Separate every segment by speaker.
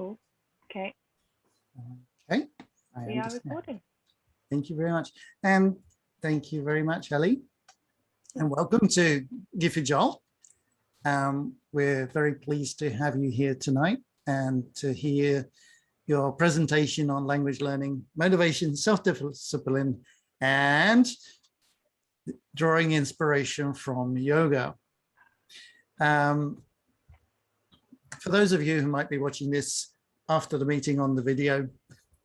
Speaker 1: Cool. Okay.
Speaker 2: Okay.
Speaker 1: We are recording.
Speaker 2: Thank you very much. And thank you very much, Ellie. And welcome to Gifu Joel. We're very pleased to have you here tonight and to hear your presentation on language learning, motivation, self-discipline, and drawing inspiration from yoga. For those of you who might be watching this after the meeting on the video,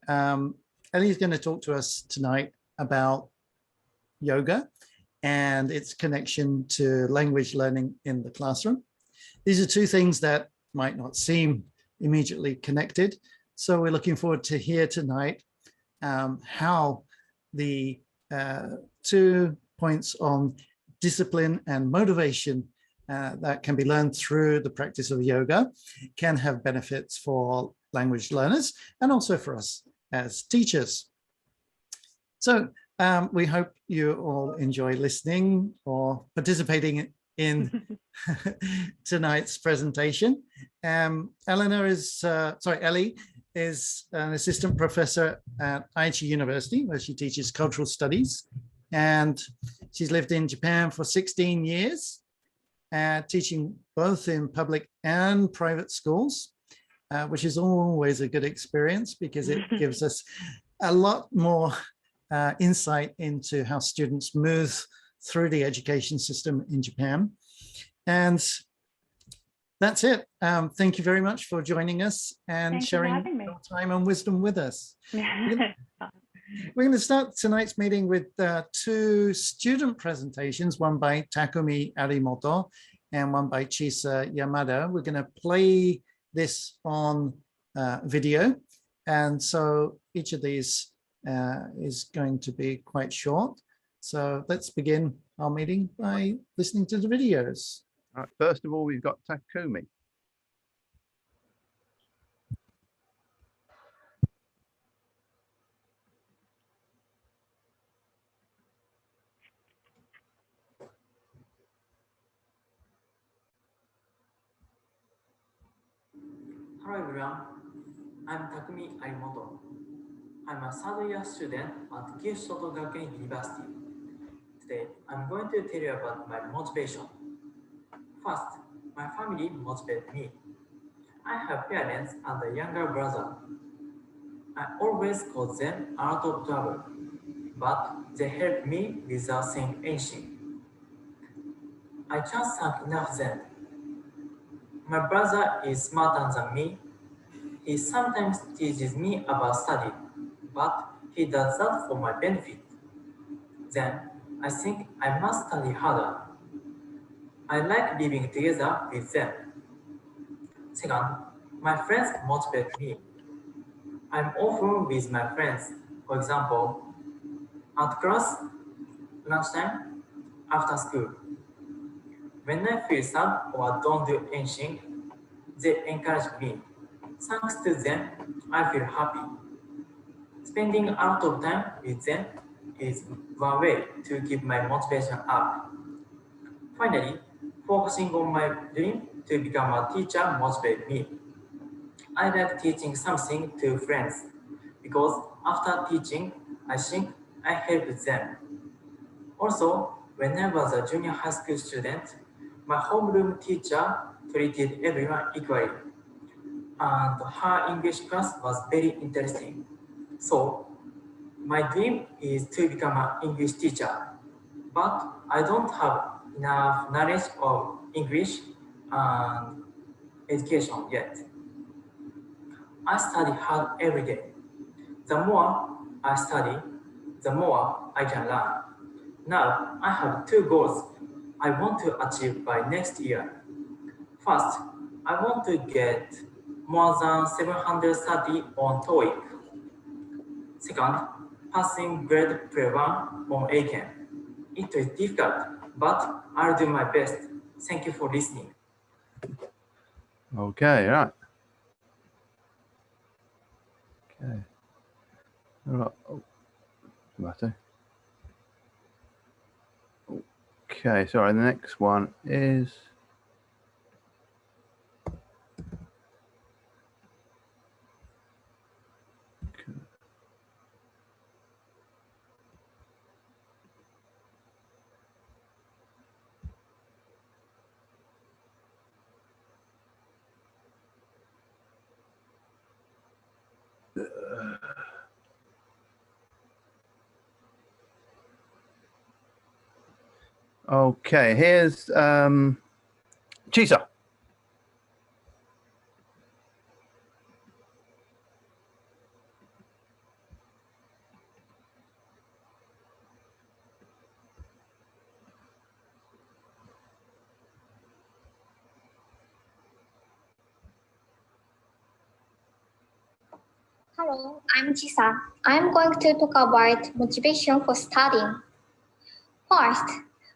Speaker 2: Ellie's going to talk to us tonight about yoga and its connection to language learning in the classroom. These are two things that might not seem immediately connected. So we're looking forward to hear tonight how the 2 points on discipline and motivation that can be learned through the practice of yoga can have benefits for language learners and also for us as teachers. So we hope you all enjoy listening or participating in tonight's presentation. Ellie is an assistant professor at Aichi University, where she teaches cultural studies. And she's lived in Japan for 16 years, teaching both in public and private schools, which is always a good experience because it gives us a lot more insight into how students move through the education system in Japan. And that's it. Thank you very much for joining us and sharing your time and wisdom with us. We're going to start tonight's meeting with 2 student presentations, one by Takumi Arimoto and one by Chisa Yamada. We're going to play this on video. And so each of these is going to be quite short. So let's begin our meeting by listening to the videos.
Speaker 3: All right, first of all, we've got Takumi.
Speaker 4: Hello everyone, I'm Takumi Arimoto. I'm a third-year student at Gifu Gakuen University. Today, I'm going to tell you about my motivation. First, my family motivates me. I have parents and a younger brother. I always cause them out of trouble, but they help me without saying anything. I can't thank enough them. My brother is smarter than me. He sometimes teaches me about study, but he does that for my benefit. Then I think I must study harder. I like living together with them. Second, my friends motivate me. I'm often with my friends, for example, at class, lunchtime, after school. When I feel sad or don't do anything, they encourage me. Thanks to them, I feel happy. Spending a lot of time with them is one way to keep my motivation up. Finally, focusing on my dream to become a teacher motivates me. I like teaching something to friends because after teaching, I think I help them. Also, when I was a junior high school student, my homeroom teacher treated everyone equally, and her English class was very interesting. So, my dream is to become an English teacher, but I don't have enough knowledge of English and education yet. I study hard every day. The more I study, the more I can learn. Now, I have 2 goals I want to achieve by next year. First, I want to get more than 730 on TOEIC. Second, passing grade pre-1 on ACAN. It is difficult, but I'll do my best. Thank you for listening.
Speaker 3: Okay, right. Okay. All right. Oh, matter. Okay, sorry, the next one is Okay, here's Chisa.
Speaker 5: Hello, I'm Chisa. I'm going to talk about motivation for studying. First,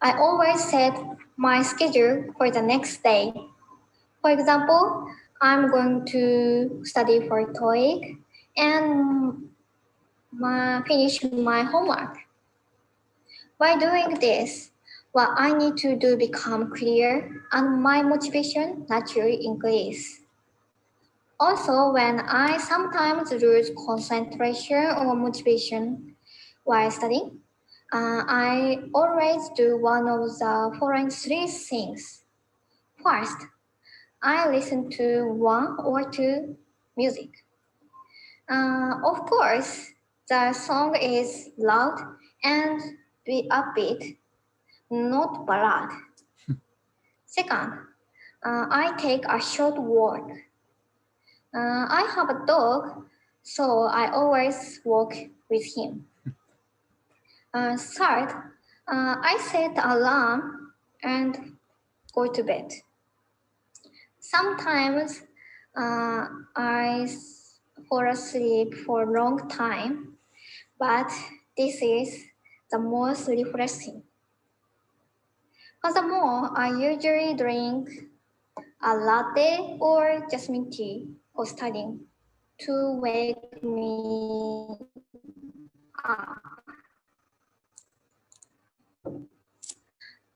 Speaker 5: I always set my schedule for the next day. For example, I'm going to study for TOEIC and finish my homework. By doing this, what I need to do become clear and my motivation naturally increase. Also, when I sometimes lose concentration or motivation while studying, I always do one of the following three things. First, I listen to one or two music. Of course, the song is loud and be upbeat, not ballad. Second, I take a short walk. I have a dog, so I always walk with him. Third, I set an alarm and go to bed. Sometimes I fall asleep for a long time, but this is the most refreshing. Furthermore, I usually drink a latte or jasmine tea for studying to wake me up.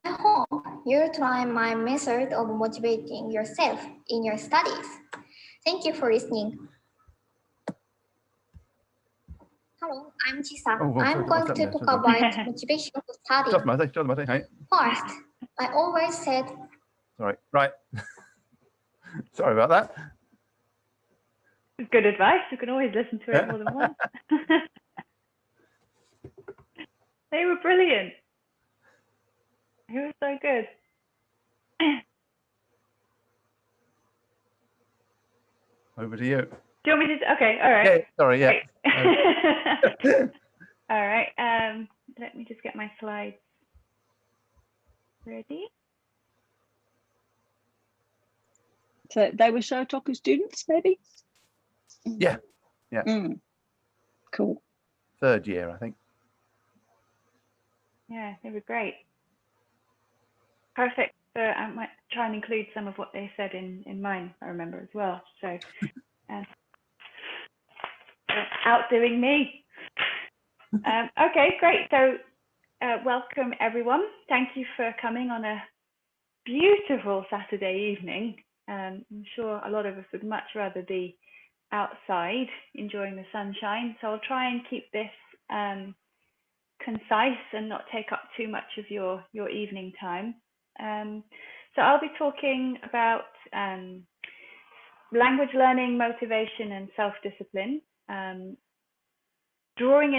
Speaker 5: I hope you try my method of motivating yourself in your studies. Thank you for listening. Hello, I'm Chisa. I'm going to talk about motivation for studying.
Speaker 3: Hey.
Speaker 5: First, I always said.
Speaker 3: Sorry, right. Sorry about that.
Speaker 1: Good advice. You can always listen to it more than once. They were brilliant. They were so good.
Speaker 3: Over to you.
Speaker 1: Do you want me to? Okay, all right.
Speaker 3: Yeah, sorry, yeah.
Speaker 1: All right. Let me just get my slides ready.
Speaker 6: So they were Shotoku students, maybe?
Speaker 3: Yeah, yeah.
Speaker 6: Cool.
Speaker 3: Third year, I think.
Speaker 1: Yeah, they were great. Perfect. I might try and include some of what they said in mine, I remember as well. So, outdoing me. Okay, great. So, welcome everyone. Thank you for coming on a beautiful Saturday evening. I'm sure a lot of us would much rather be outside enjoying the sunshine. So I'll try and keep this concise and not take up too much of your evening time. So I'll be talking about language learning, motivation, and self-discipline, drawing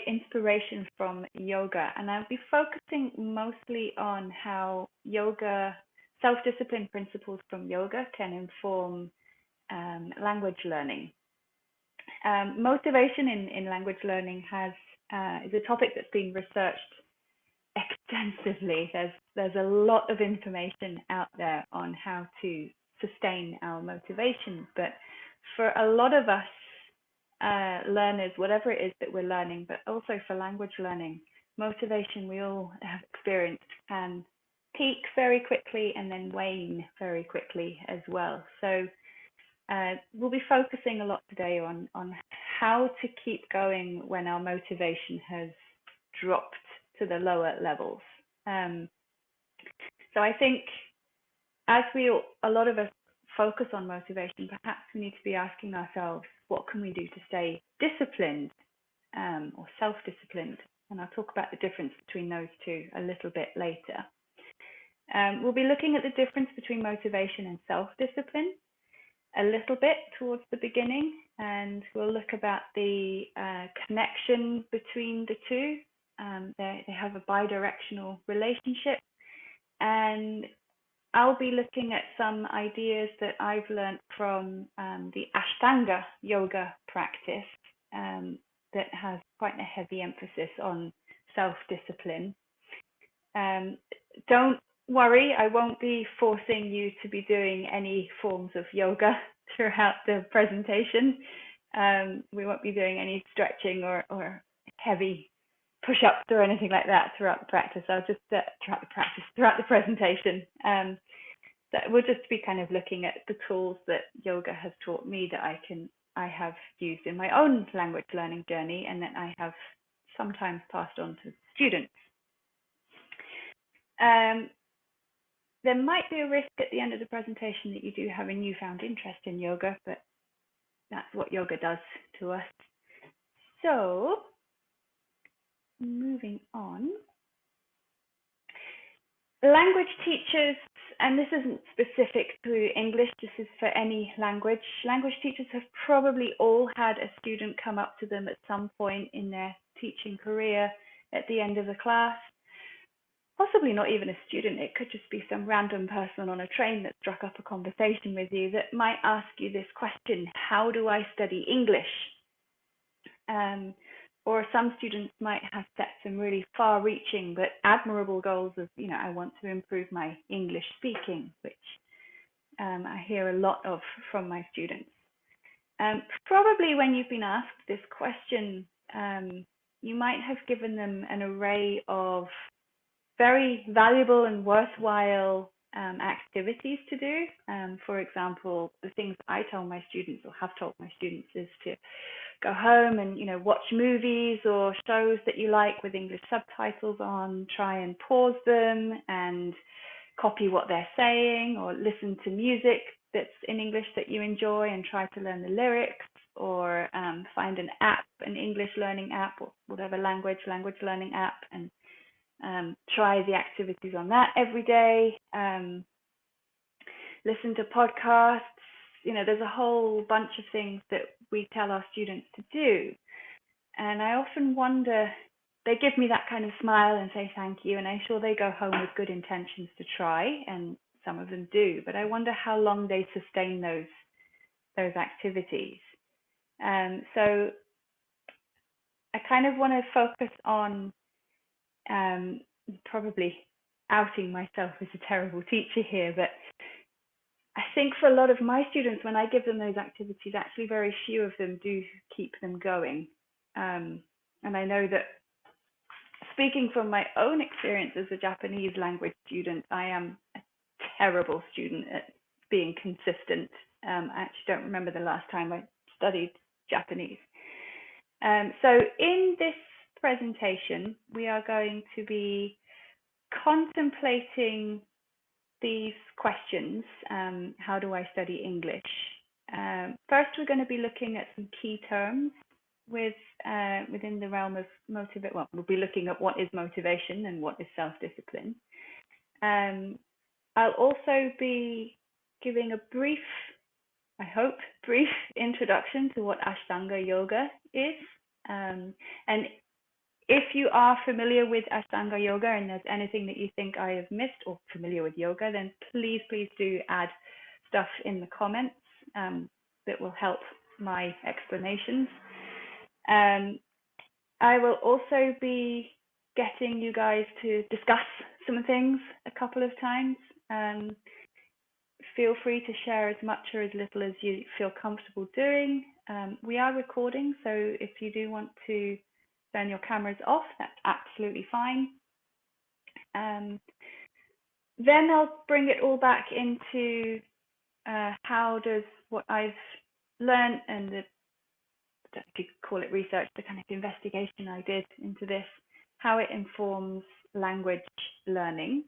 Speaker 1: inspiration from yoga. And I'll be focusing mostly on how yoga, self-discipline principles from yoga can inform language learning. Motivation in language learning is a topic that's been researched extensively. There's a lot of information out there on how to sustain our motivation, but for a lot of us learners, whatever it is that we're learning, but also for language learning, motivation, we all have experienced, can peak very quickly and then wane very quickly as well. So we'll be focusing a lot today on how to keep going when our motivation has dropped to the lower levels. So I think as a lot of us focus on motivation, perhaps we need to be asking ourselves, what can we do to stay disciplined or self-disciplined? And I'll talk about the difference between those two a little bit later. We'll be looking at the difference between motivation and self-discipline a little bit towards the beginning, and we'll look about the connection between the two. They have a bidirectional relationship, and I'll be looking at some ideas that I've learned from the Ashtanga Yoga practice that has quite a heavy emphasis on self-discipline. Don't worry, I won't be forcing you to be doing any forms of yoga throughout the presentation. We won't be doing any stretching or heavy push-ups or anything like that throughout the practice. I'll just throughout the presentation. That we'll just be kind of looking at the tools that yoga has taught me that I have used in my own language learning journey, and that I have sometimes passed on to students. There might be a risk at the end of the presentation that you do have a newfound interest in yoga, but that's what yoga does to us. So, moving on. Language teachers, and this isn't specific to English, this is for any language. Language teachers have probably all had a student come up to them at some point in their teaching career at the end of the class. Possibly not even a student, it could just be some random person on a train that struck up a conversation with you that might ask you this question: how do I study English? Or some students might have set some really far-reaching but admirable goals of, I want to improve my English speaking, which I hear a lot of from my students. Probably when you've been asked this question, you might have given them an array of very valuable and worthwhile activities to do. For example, the things I tell my students, or have told my students, is to go home and watch movies or shows that you like with English subtitles on, try and pause them and copy what they're saying, or listen to music that's in English that you enjoy and try to learn the lyrics, or find an app, an English learning app, or whatever language learning app, and try the activities on that every day. Listen to podcasts. There's a whole bunch of things that we tell our students to do. And I often wonder, they give me that kind of smile and say thank you, and I'm sure they go home with good intentions to try, and some of them do, but I wonder how long they sustain those activities. So I kind of want to focus on probably outing myself as a terrible teacher here, but I think for a lot of my students, when I give them those activities, actually very few of them do keep them going. And I know that, speaking from my own experience as a Japanese language student, I am a terrible student at being consistent. I actually don't remember the last time I studied Japanese. So in this presentation, we are going to be contemplating these questions. How do I study English? First, we're going to be looking at some key terms within the realm of motivation. Well, we'll be looking at what is motivation and what is self-discipline. I'll also be giving a brief, I hope, brief introduction to what Ashtanga Yoga is. And if you are familiar with Ashtanga Yoga and there's anything that you think I have missed, or familiar with yoga, then please do add stuff in the comments that will help my explanations. I will also be getting you guys to discuss some things a couple of times. Feel free to share as much or as little as you feel comfortable doing. We are recording, so if you do want to turn your cameras off, that's absolutely fine. Then I'll bring it all back into how does what I've learned and the, if you could call it research, the kind of investigation I did into this, how it informs language learning.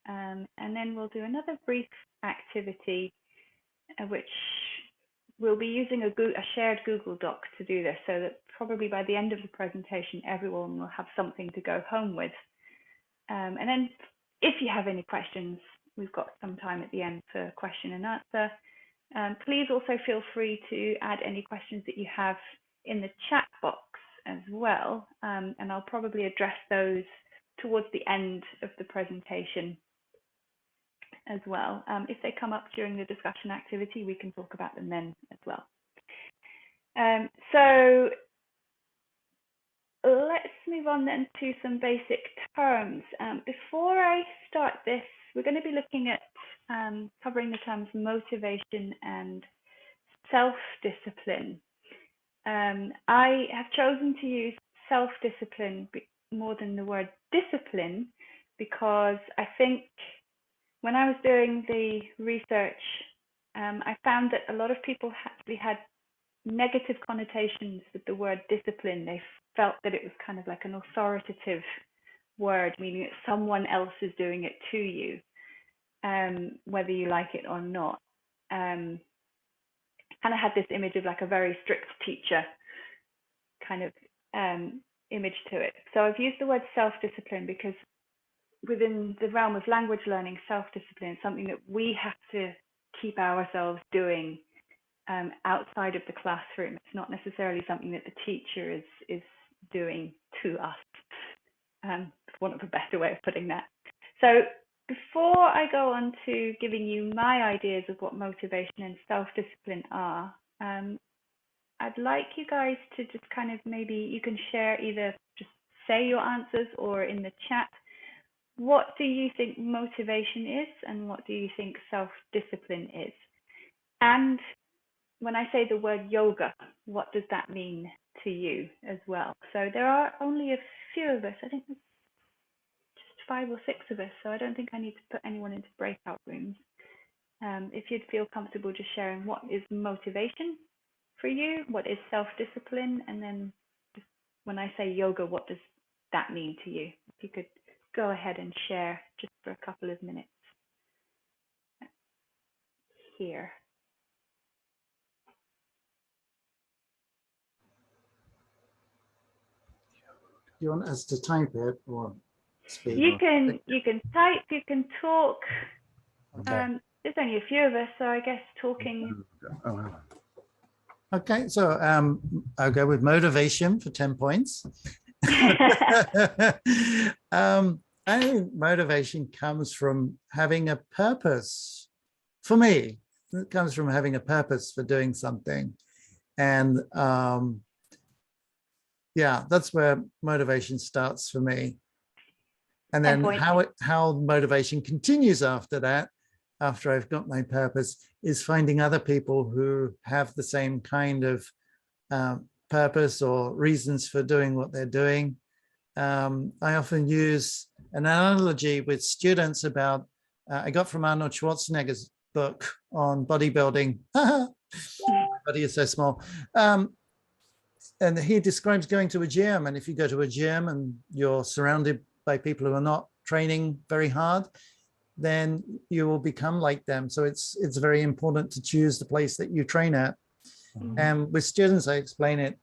Speaker 1: And then we'll do another brief activity, which we'll be using a shared Google Doc to do this, so that probably by the end of the presentation, everyone will have something to go home with. And then if you have any questions, we've got some time at the end for question and answer. Please also feel free to add any questions that you have in the chat box as well. And I'll probably address those towards the end of the presentation as well. If they come up during the discussion activity, we can talk about them then as well. So let's move on then to some basic terms. Before I start this, we're going to be looking at covering the terms motivation and self-discipline. I have chosen to use self-discipline more than the word discipline, because I think when I was doing the research, I found that a lot of people actually had negative connotations with the word discipline. They felt that it was kind of like an authoritative word, meaning that someone else is doing it to you, whether you like it or not. And I had this image of like a very strict teacher kind of image to it. So I've used the word self-discipline because within the realm of language learning, self-discipline is something that we have to keep ourselves doing outside of the classroom. It's not necessarily something that the teacher is doing to us, for want of a better way of putting that. So before I go on to giving you my ideas of what motivation and self-discipline are, I'd like you guys to just kind of, maybe you can share, either just say your answers or in the chat, what do you think motivation is and what do you think self-discipline is? And when I say the word yoga, what does that mean to you as well? So there are only a few of us, I think there's just 5 or 6 of us, so I don't think I need to put anyone into breakout rooms. If you'd feel comfortable just sharing what is motivation for you, what is self-discipline, and then just when I say yoga, what does that mean to you? If you could go ahead and share just for a couple of minutes here.
Speaker 2: Do you want us to type it or speak?
Speaker 1: You can type, you can talk.
Speaker 2: Okay.
Speaker 1: There's only a few of us, so I guess talking.
Speaker 3: Oh, wow.
Speaker 2: Okay, so I'll go with motivation for 10 points. I think motivation comes from having a purpose. For me, it comes from having a purpose for doing something. And yeah, that's where motivation starts for me. And then how motivation continues after that, after I've got my purpose, is finding other people who have the same kind of purpose or reasons for doing what they're doing. I often use an analogy with students about, I got from Arnold Schwarzenegger's book on bodybuilding. My body is so small. And he describes going to a gym. And if you go to a gym and you're surrounded by people who are not training very hard, then you will become like them. So it's very important to choose the place that you train at. And with students, I explain it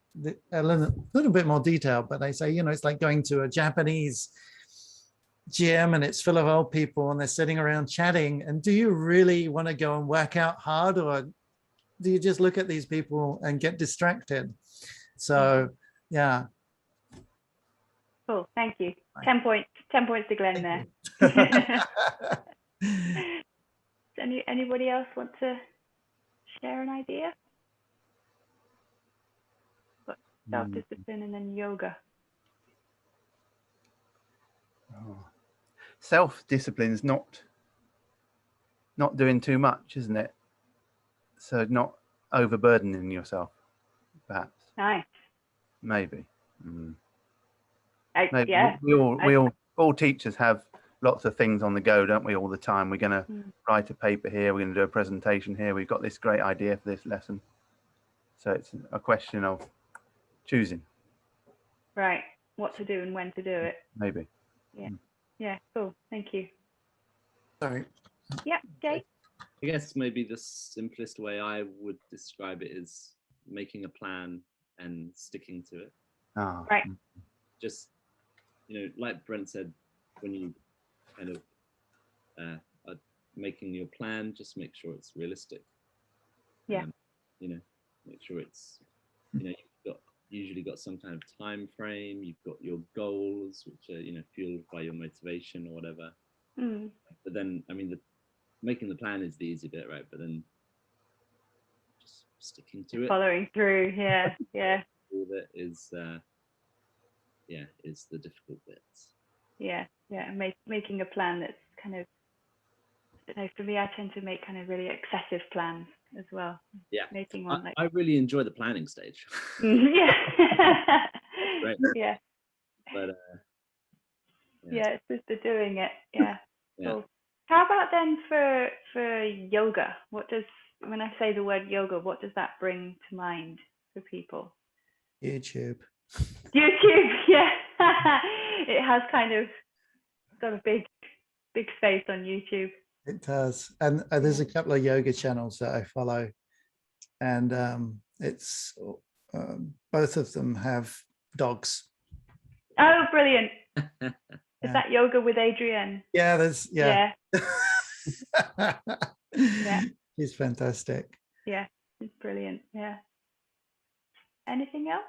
Speaker 2: a little bit more detail, but I say, it's like going to a Japanese gym and it's full of old people and they're sitting around chatting. And do you really want to go and work out hard, or do you just look at these people and get distracted? So, yeah.
Speaker 1: Cool, thank you. 10 points. 10 points to Glenn there. Anybody else want to share an idea? Self-discipline and then yoga.
Speaker 3: Self-discipline is not doing too much, isn't it? So not overburdening yourself, perhaps.
Speaker 1: Nice.
Speaker 3: Maybe.
Speaker 1: Maybe. Yeah.
Speaker 3: All teachers have lots of things on the go, don't we, all the time? We're going to write a paper here, we're going to do a presentation here, we've got this great idea for this lesson. So it's a question of choosing.
Speaker 1: Right, what to do and when to do it.
Speaker 3: Maybe.
Speaker 1: Yeah. Yeah, cool, thank you.
Speaker 2: Sorry.
Speaker 1: Yeah, Jay?
Speaker 7: I guess maybe the simplest way I would describe it is making a plan and sticking to it.
Speaker 3: Oh.
Speaker 1: Right.
Speaker 7: Just, like Brent said, when you kind of are making your plan, just make sure it's realistic.
Speaker 1: Yeah.
Speaker 7: Make sure it's, you've usually got some kind of time frame, you've got your goals, which are, fueled by your motivation or whatever. But then, making the plan is the easy bit, right? But then just sticking to it,
Speaker 1: Following through, yeah, yeah,
Speaker 7: all of it is is the difficult bits.
Speaker 1: yeah, yeah. Making a plan that's kind of, I don't know, for me, I tend to make kind of really excessive plans as well.
Speaker 7: Yeah,
Speaker 1: making one like
Speaker 7: I really enjoy the planning stage.
Speaker 1: yeah,
Speaker 7: Right.
Speaker 1: yeah,
Speaker 7: But
Speaker 1: yeah. It's just the doing it. Yeah.
Speaker 7: yeah.
Speaker 1: Cool. How about then for yoga? What does, when I say the word yoga, what does that bring to mind for people?
Speaker 2: YouTube.
Speaker 1: YouTube, yeah. It has kind of got a big space on YouTube.
Speaker 2: It does. And there's a couple of yoga channels that I follow, and it's both of them have dogs.
Speaker 1: Oh, brilliant. Is that Yoga with Adrienne?
Speaker 2: Yeah, yeah.
Speaker 1: Yeah.
Speaker 2: She's fantastic.
Speaker 1: Yeah, it's brilliant. Yeah. Anything else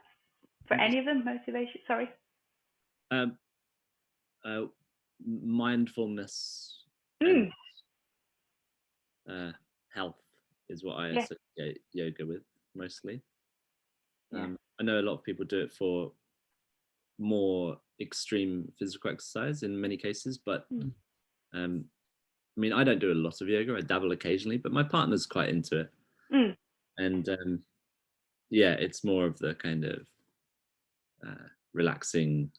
Speaker 1: for any of them? Motivation, sorry.
Speaker 7: Mindfulness and health is what I associate yoga with mostly. I know a lot of people do it for more extreme physical exercise in many cases, but I mean, I don't do a lot of yoga. I dabble occasionally, but my partner's quite into it. And yeah, it's more of the kind of relaxing,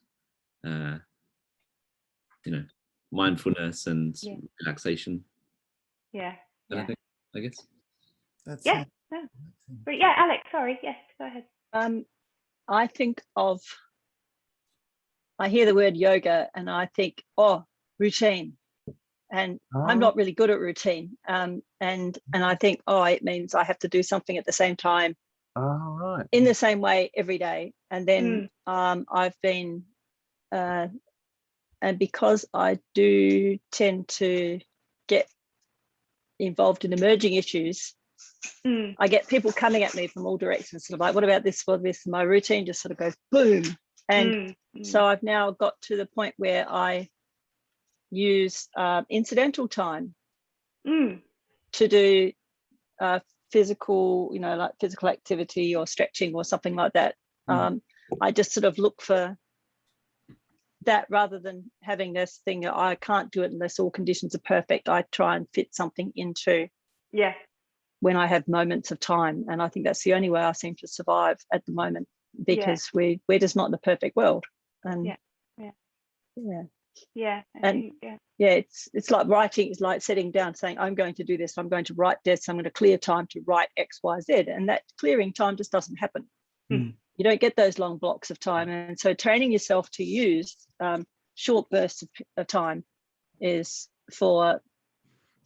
Speaker 7: mindfulness and relaxation.
Speaker 1: Yeah.
Speaker 7: I think, I guess.
Speaker 2: That's
Speaker 1: yeah. But yeah, Alex, sorry. Yes, go ahead.
Speaker 6: I think I hear the word yoga and I think, routine. And I'm not really good at routine. And I think, it means I have to do something at the same time.
Speaker 3: Right.
Speaker 6: In the same way every day. And then I've been, and because I do tend to get involved in emerging issues, I get people coming at me from all directions, sort of like, what about this, for this? My routine just sort of goes boom. And so I've now got to the point where I use incidental time to do physical, like physical activity or stretching or something like that. I just sort of look for that rather than having this thing that I can't do it unless all conditions are perfect. I try and fit something into when I have moments of time. And I think that's the only way I seem to survive at the moment, because we're just not in the perfect world. And it's like writing. It's like sitting down saying, I'm going to do this, I'm going to write this, I'm going to clear time to write X, Y, Z, and that clearing time just doesn't happen. You don't get those long blocks of time. And so training yourself to use short bursts of time is for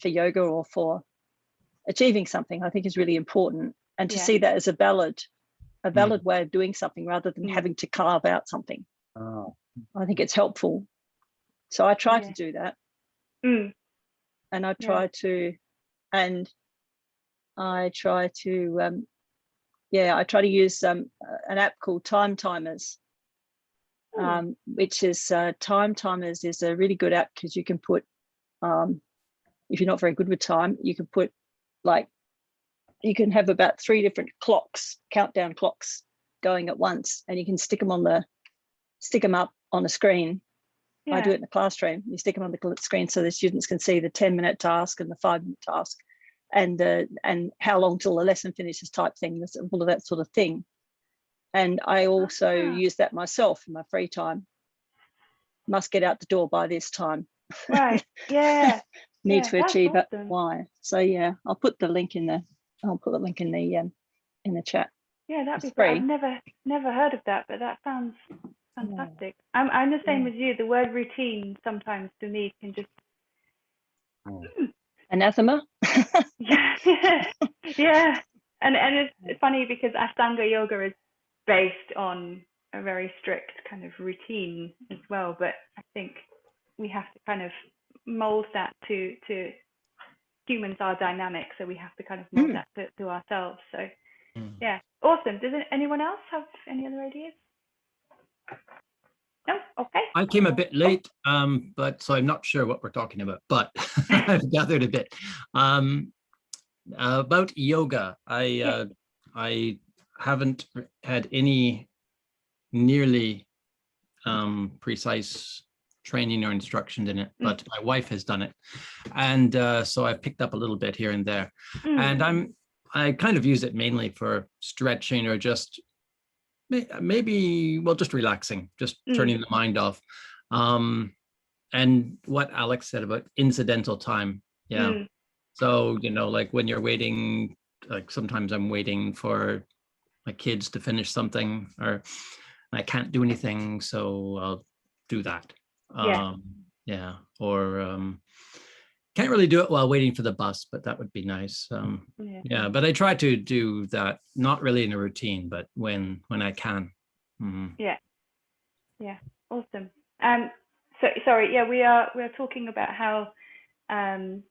Speaker 6: yoga or for achieving something, I think is really important. And to see that as a valid way of doing something rather than having to carve out something. I think it's helpful. So I try to do that. And I try to use an app called Time Timers, which is Time Timers is a really good app, because you can put, if you're not very good with time, you can put you can have about 3 different countdown clocks going at once, and you can stick them up on a screen. I do it in the classroom. You stick them on the screen so the students can see the 10-minute task and the 5-minute task, and how long till the lesson finishes type thing, all of that sort of thing. And I also use that myself in my free time. Must get out the door by this time.
Speaker 1: Right. Yeah.
Speaker 6: Need to achieve
Speaker 1: awesome.
Speaker 6: it. Why? So I'll put the link in the chat.
Speaker 1: Yeah, that'd be great. I've never heard of that, but that sounds fantastic. I'm the same as you. The word routine sometimes to me can just
Speaker 6: anathema.
Speaker 1: Yeah. And it's funny because Ashtanga Yoga is based on a very strict kind of routine as well, but I think we have to kind of mold that to humans are dynamic, so we have to kind of mold that to ourselves. So yeah, awesome. Does anyone else have any other ideas? No, okay.
Speaker 8: I came a bit late, but so I'm not sure what we're talking about, but I've gathered a bit. About yoga, I haven't had any nearly precise training or instruction in it, but my wife has done it, and so I've picked up a little bit here and there, and I kind of use it mainly for stretching or just maybe, well, just relaxing, just turning the mind off. And what Alex said about incidental time, so like when you're waiting, like sometimes I'm waiting for my kids to finish something, or I can't do anything, so I'll do that. Or can't really do it while waiting for the bus, but that would be nice. But I try to do that, not really in a routine, but when I can.
Speaker 1: Awesome. So sorry, we're talking about how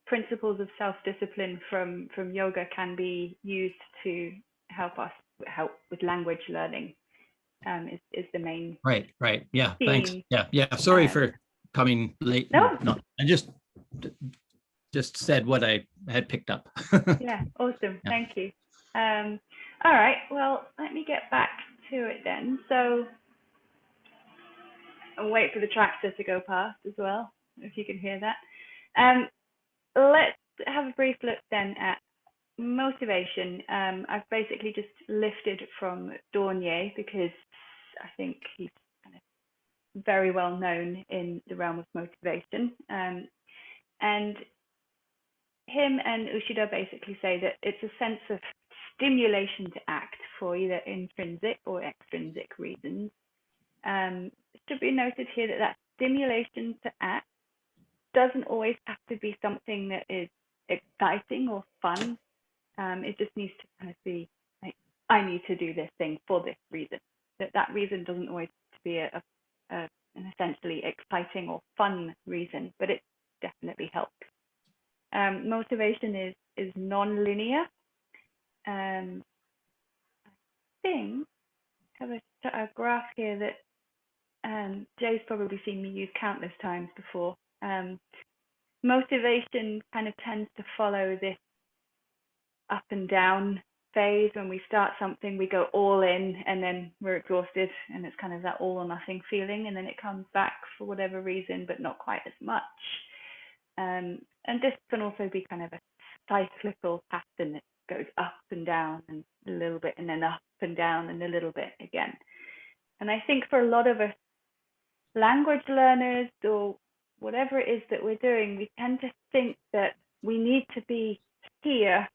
Speaker 1: principles of self-discipline from yoga can be used to help with language learning. Is the main
Speaker 8: right. Yeah,
Speaker 1: theme.
Speaker 8: Thanks. Yeah. Sorry for coming late.
Speaker 1: No,
Speaker 8: I just said what I had picked up.
Speaker 1: Yeah, awesome. Thank you. All right. Well, let me get back to it then. So I'll wait for the tractor to go past as well, if you can hear that. Let's have a brief look then at motivation. I've basically just lifted from Dornier because I think he's kind of very well known in the realm of motivation. And him and Ushida basically say that it's a sense of stimulation to act for either intrinsic or extrinsic reasons. It should be noted here that stimulation to act doesn't always have to be something that is exciting or fun. It just needs to kind of be like, I need to do this thing for this reason. That reason doesn't always have to be an essentially exciting or fun reason, but it definitely helps. Motivation is non-linear. I think I have a graph here that Jay's probably seen me use countless times before. Motivation kind of tends to follow this up and down phase. When we start something, we go all in and then we're exhausted, and it's kind of that all or nothing feeling, and then it comes back for whatever reason, but not quite as much. And this can also be kind of a cyclical pattern that goes up and down and a little bit, and then up and down and a little bit again. And I think for a lot of us language learners or whatever it is that we're doing, we tend to think that we need to be here,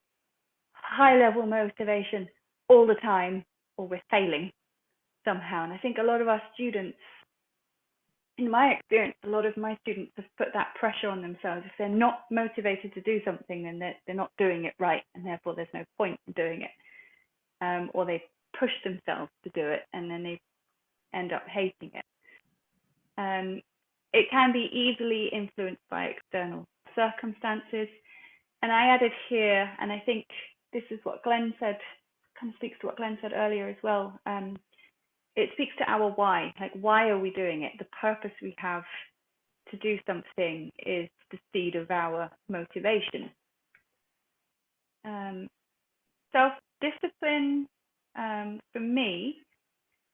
Speaker 1: high level motivation all the time, or we're failing somehow. And I think a lot of our students, in my experience, a lot of my students have put that pressure on themselves. If they're not motivated to do something, then they're not doing it right, and therefore there's no point in doing it. Or they push themselves to do it, and then they end up hating it. It can be easily influenced by external circumstances. And I added here, and I think this is what Glenn said, kind of speaks to what Glenn said earlier as well. It speaks to our why, like why are we doing it? The purpose we have to do something is the seed of our motivation. Self-discipline, for me,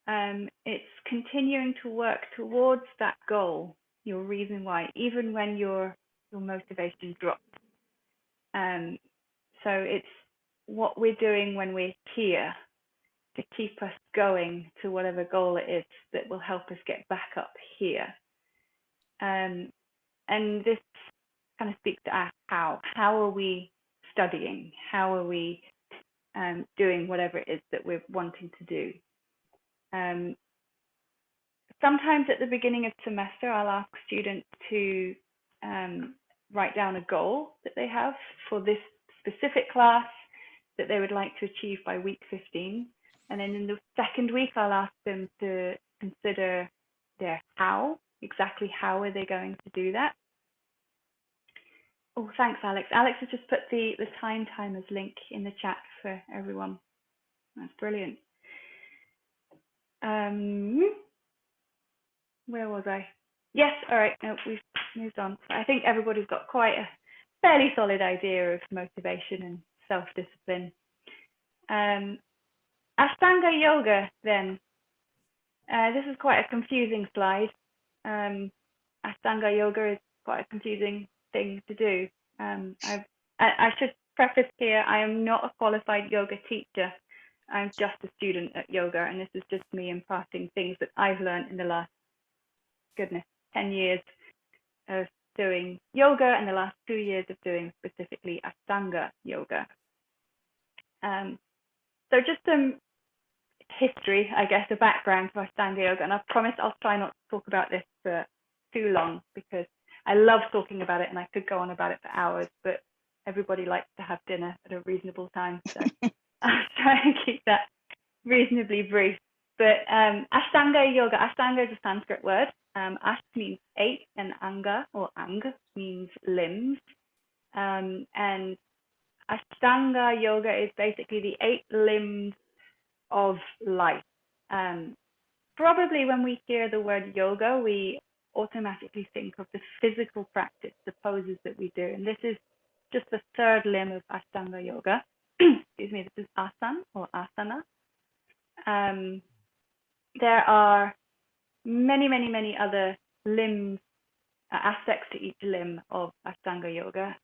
Speaker 1: it's continuing to work towards that goal, your reason why, even when your motivation drops. So it's what we're doing when we're here to keep us going to whatever goal it is that will help us get back up here. And this kind of speaks to our how. How are we studying? How are we doing whatever it is that we're wanting to do? Sometimes at the beginning of semester, I'll ask students to write down a goal that they have for this specific class that they would like to achieve by week 15. And then in the second week, I'll ask them to consider their how, exactly how are they going to do that. Oh, thanks, Alex. Alex has just put the time timers link in the chat for everyone. That's brilliant. where was I? Yes, all right, no, we've moved on. I think everybody's got quite a fairly solid idea of motivation and self-discipline. Ashtanga Yoga, then. This is quite a confusing slide. Ashtanga Yoga is quite a confusing thing to do. I should preface here, I am not a qualified yoga teacher. I'm just a student at yoga, and this is just me imparting things that I've learned in the last, 10 years of doing yoga and the last 2 years of doing specifically Ashtanga Yoga. So just some history, I guess, a background to Ashtanga Yoga, and I promise I'll try not to talk about this for too long because I love talking about it and I could go on about it for hours, but everybody likes to have dinner at a reasonable time, so I'll try and keep that reasonably brief. But Ashtanga Yoga, Ashtanga is a Sanskrit word. Ash means 8 and Anga or Ang means limbs. And Ashtanga Yoga is basically the 8 limbs of life. Probably when we hear the word yoga, we automatically think of the physical practice, the poses that we do. And this is just the 3rd limb of Ashtanga Yoga. Excuse me, this is asana or asana. There are many, many, many other limbs, aspects to each limb of Ashtanga Yoga.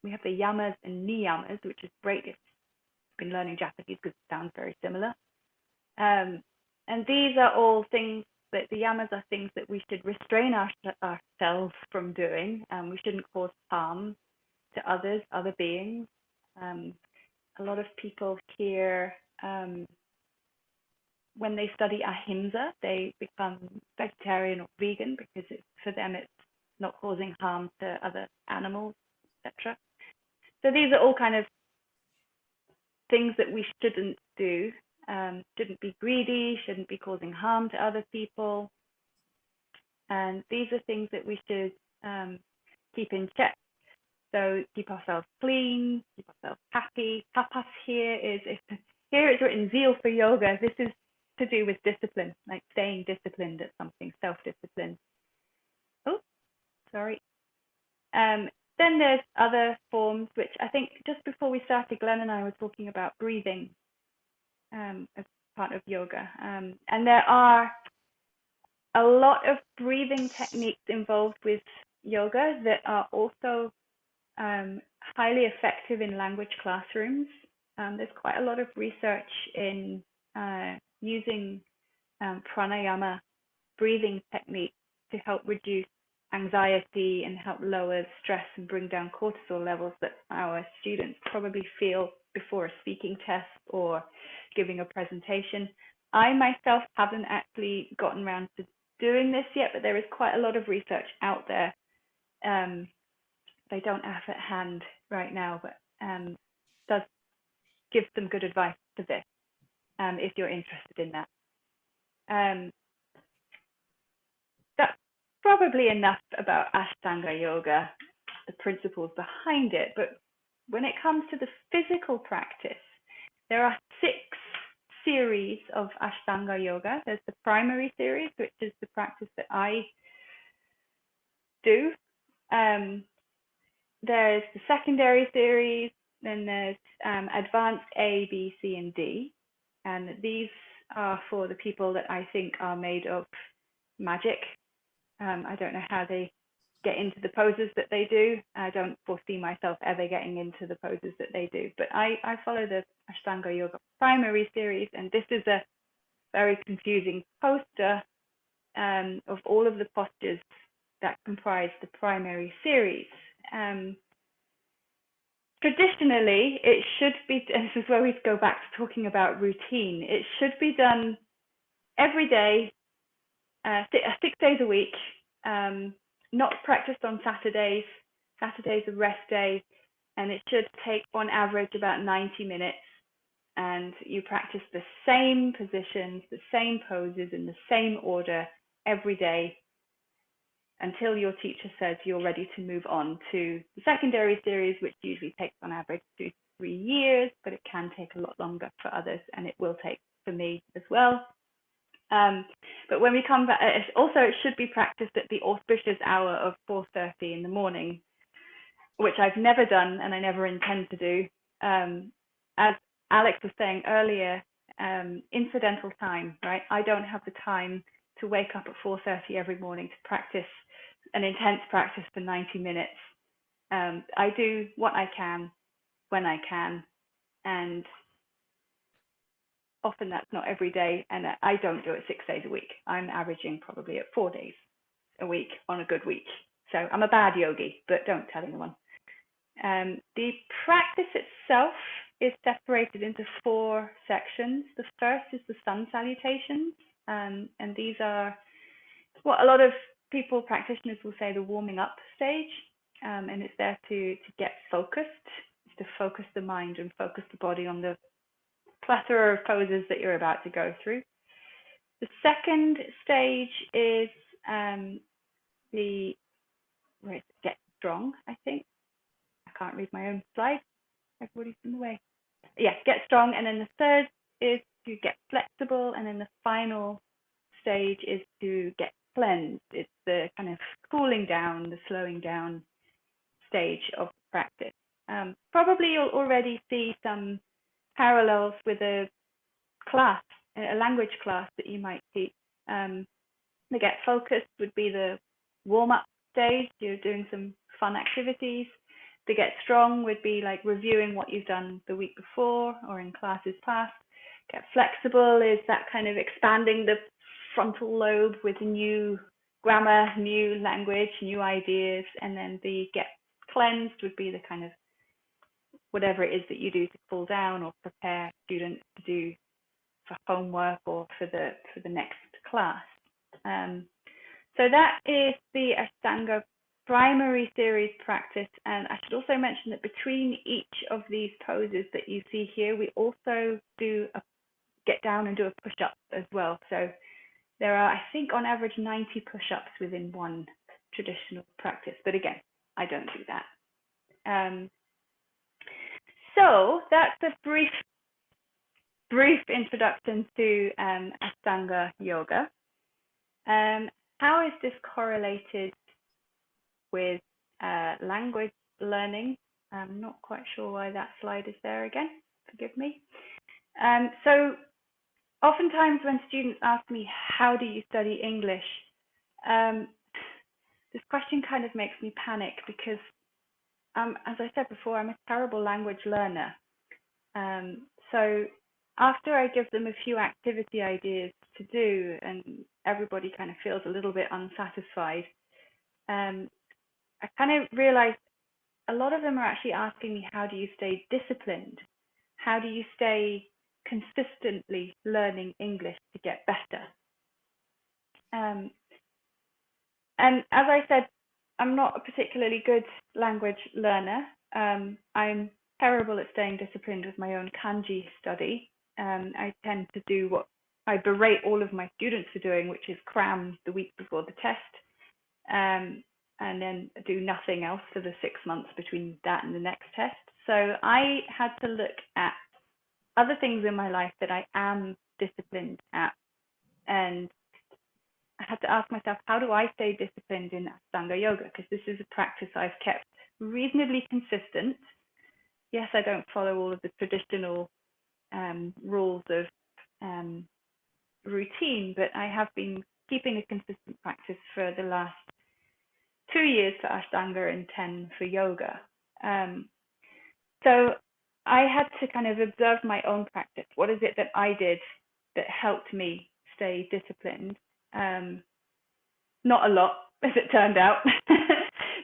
Speaker 1: We have the yamas and niyamas, which is great if you've been learning Japanese because it sounds very similar. And these are all things that the yamas are things that we should restrain ourselves from doing. We shouldn't cause harm to others, other beings. A lot of people here, when they study ahimsa, they become vegetarian or vegan because for them it's not causing harm to other animals, etc. So these are all kind of things that we shouldn't do. Shouldn't be greedy, shouldn't be causing harm to other people. And these are things that we should keep in check. So keep ourselves clean, keep ourselves happy. Tapas here it's written zeal for yoga. This is to do with discipline, like staying disciplined at something, self-discipline. Oh, sorry. Then there's other forms, which I think just before we started, Glenn and I were talking about breathing as part of yoga. And there are a lot of breathing techniques involved with yoga that are also highly effective in language classrooms. There's quite a lot of research in using pranayama breathing techniques to help reduce anxiety and help lower stress and bring down cortisol levels that our students probably feel before a speaking test or giving a presentation. I myself haven't actually gotten around to doing this yet, but there is quite a lot of research out there. I don't have at hand right now, but does give some good advice to this if you're interested in that. That's probably enough about Ashtanga Yoga, the principles behind it. But when it comes to the physical practice, there are 6 series of Ashtanga Yoga. There's the primary series, which is the practice that I do. There's the secondary series, then there's advanced A, B, C, and D. And these are for the people that I think are made of magic. I don't know how they get into the poses that they do. I don't foresee myself ever getting into the poses that they do. But I follow the Ashtanga Yoga primary series, and this is a very confusing poster of all of the postures that comprise the primary series. Traditionally, it should be, and this is where we go back to talking about routine, it should be done every day, 6 days a week, not practiced on Saturdays. Saturdays are rest days, and it should take on average about 90 minutes. And you practice the same positions, the same poses in the same order every day until your teacher says you're ready to move on to the secondary series, which usually takes on average 2 to 3 years, but it can take a lot longer for others, and it will take for me as well. But when we come back, also it should be practiced at the auspicious hour of 4:30 in the morning, which I've never done and I never intend to do. As Alex was saying earlier, incidental time, right? I don't have the time to wake up at 4:30 every morning to practice an intense practice for 90 minutes. I do what I can when I can, and often that's not every day, and I don't do it 6 days a week. I'm averaging probably at 4 days a week on a good week. So I'm a bad yogi, but don't tell anyone. The practice itself is separated into 4 sections. The first is the sun salutations, and these are what a lot of people, practitioners, will say the warming up stage, and it's there to get focused, to focus the mind and focus the body on the plethora of poses that you're about to go through. The second stage is the get strong, I think. I can't read my own slides. Everybody's in the way. Yeah, get strong. And then the third is to get flexible. And then the final stage is to get cleansed. It's the kind of cooling down, the slowing down stage of practice. Probably you'll already see some parallels with a class, a language class that you might teach. The get focused would be the warm-up stage. You're doing some fun activities. The get strong would be like reviewing what you've done the week before or in classes past. Get flexible is that kind of expanding the frontal lobe with new grammar, new language, new ideas. And then the get cleansed would be the kind of whatever it is that you do to cool down or prepare students to do for homework or for the next class. So that is the Ashtanga primary series practice. And I should also mention that between each of these poses that you see here, we also do a get down and do a push-up as well. So there are, I think, on average 90 push-ups within one traditional practice. But again, I don't do that. So that's a brief introduction to Ashtanga Yoga. How is this correlated with language learning? I'm not quite sure why that slide is there again. Forgive me. So oftentimes when students ask me, how do you study English? This question kind of makes me panic because, as I said before, I'm a terrible language learner. So after I give them a few activity ideas to do and everybody kind of feels a little bit unsatisfied, I kind of realized a lot of them are actually asking me, how do you stay disciplined? How do you stay consistently learning English to get better? And as I said, I'm not a particularly good language learner. I'm terrible at staying disciplined with my own kanji study. I tend to do what I berate all of my students for doing, which is cram the week before the test, and then do nothing else for the 6 months between that and the next test. So I had to look at other things in my life that I am disciplined at, and I had to ask myself, how do I stay disciplined in Ashtanga Yoga? Because this is a practice I've kept reasonably consistent. Yes, I don't follow all of the traditional rules of routine, but I have been keeping a consistent practice for the last 2 years for Ashtanga and 10 for yoga. So I had to kind of observe my own practice. What is it that I did that helped me stay disciplined? Not a lot, as it turned out.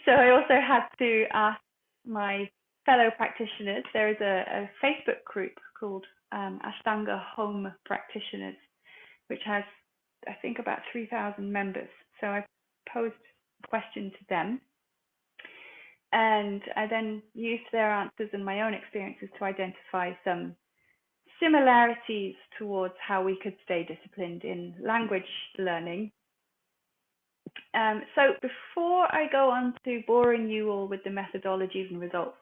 Speaker 1: So I also had to ask my fellow practitioners. There is a Facebook group called Ashtanga Home Practitioners, which has, I think, about 3,000 members. So I posed a question to them, and I then used their answers and my own experiences to identify some similarities towards how we could stay disciplined in language learning. So before I go on to boring you all with the methodologies and results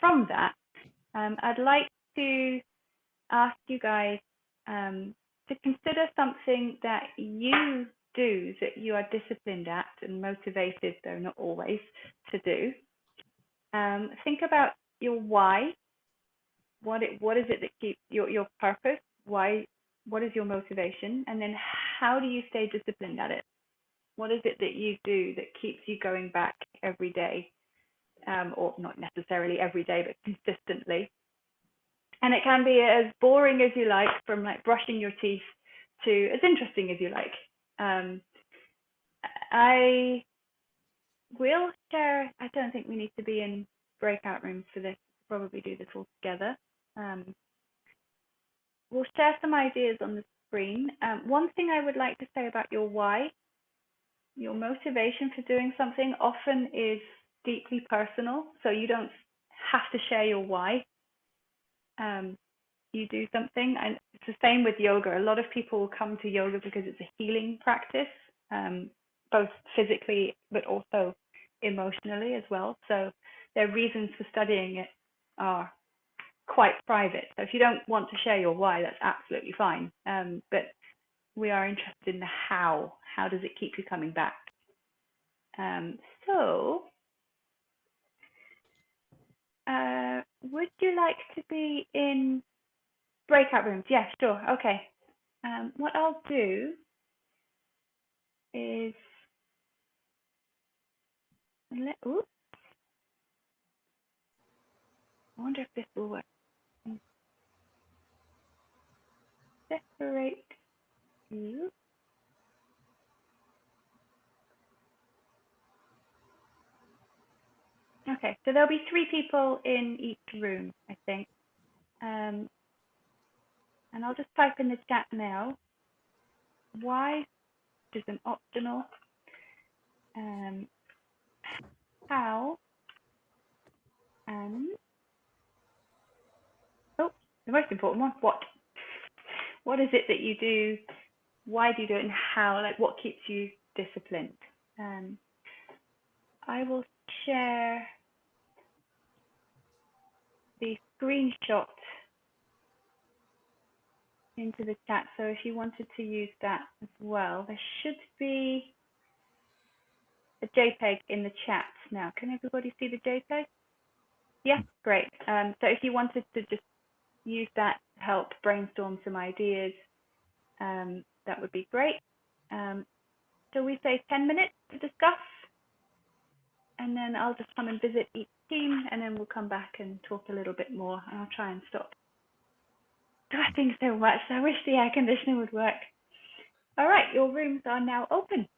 Speaker 1: from that, I'd like to ask you guys to to consider something that you do, that you are disciplined at and motivated, though not always, to do. Think about your why. What is it that keeps your purpose? Why? What is your motivation? And then how do you stay disciplined at it? What is it that you do that keeps you going back every day? Or not necessarily every day, but consistently. And it can be as boring as you like, from like brushing your teeth, to as interesting as you like. I will share, I don't think we need to be in breakout rooms for this, probably do this all together. We'll share some ideas on the screen. One thing I would like to say about your why, your motivation for doing something often is deeply personal, so you don't have to share your why. You do something, and it's the same with yoga. A lot of people will come to yoga because it's a healing practice, both physically but also emotionally as well. So their reasons for studying it are quite private. So if you don't want to share your why, that's absolutely fine. But we are interested in the how. How does it keep you coming back? Would you like to be in breakout rooms? Yeah, sure. Okay. What I'll do is I wonder if this will work. Separate you. Okay, so there'll be 3 people in each room, I think. And I'll just type in the chat now. Why, which is an optional. How, and the most important one, what. What is it that you do? Why do you do it? And how? Like, what keeps you disciplined? I will share the screenshot into the chat. So if you wanted to use that as well, there should be a JPEG in the chat now. Can everybody see the JPEG? Yeah, great. So if you wanted to just use that to help brainstorm some ideas, that would be great. So we say 10 minutes to discuss, and then I'll just come and visit each team, and then we'll come back and talk a little bit more, and I'll try and stop sweating so much. I wish the air conditioner would work. All right, your rooms are now open.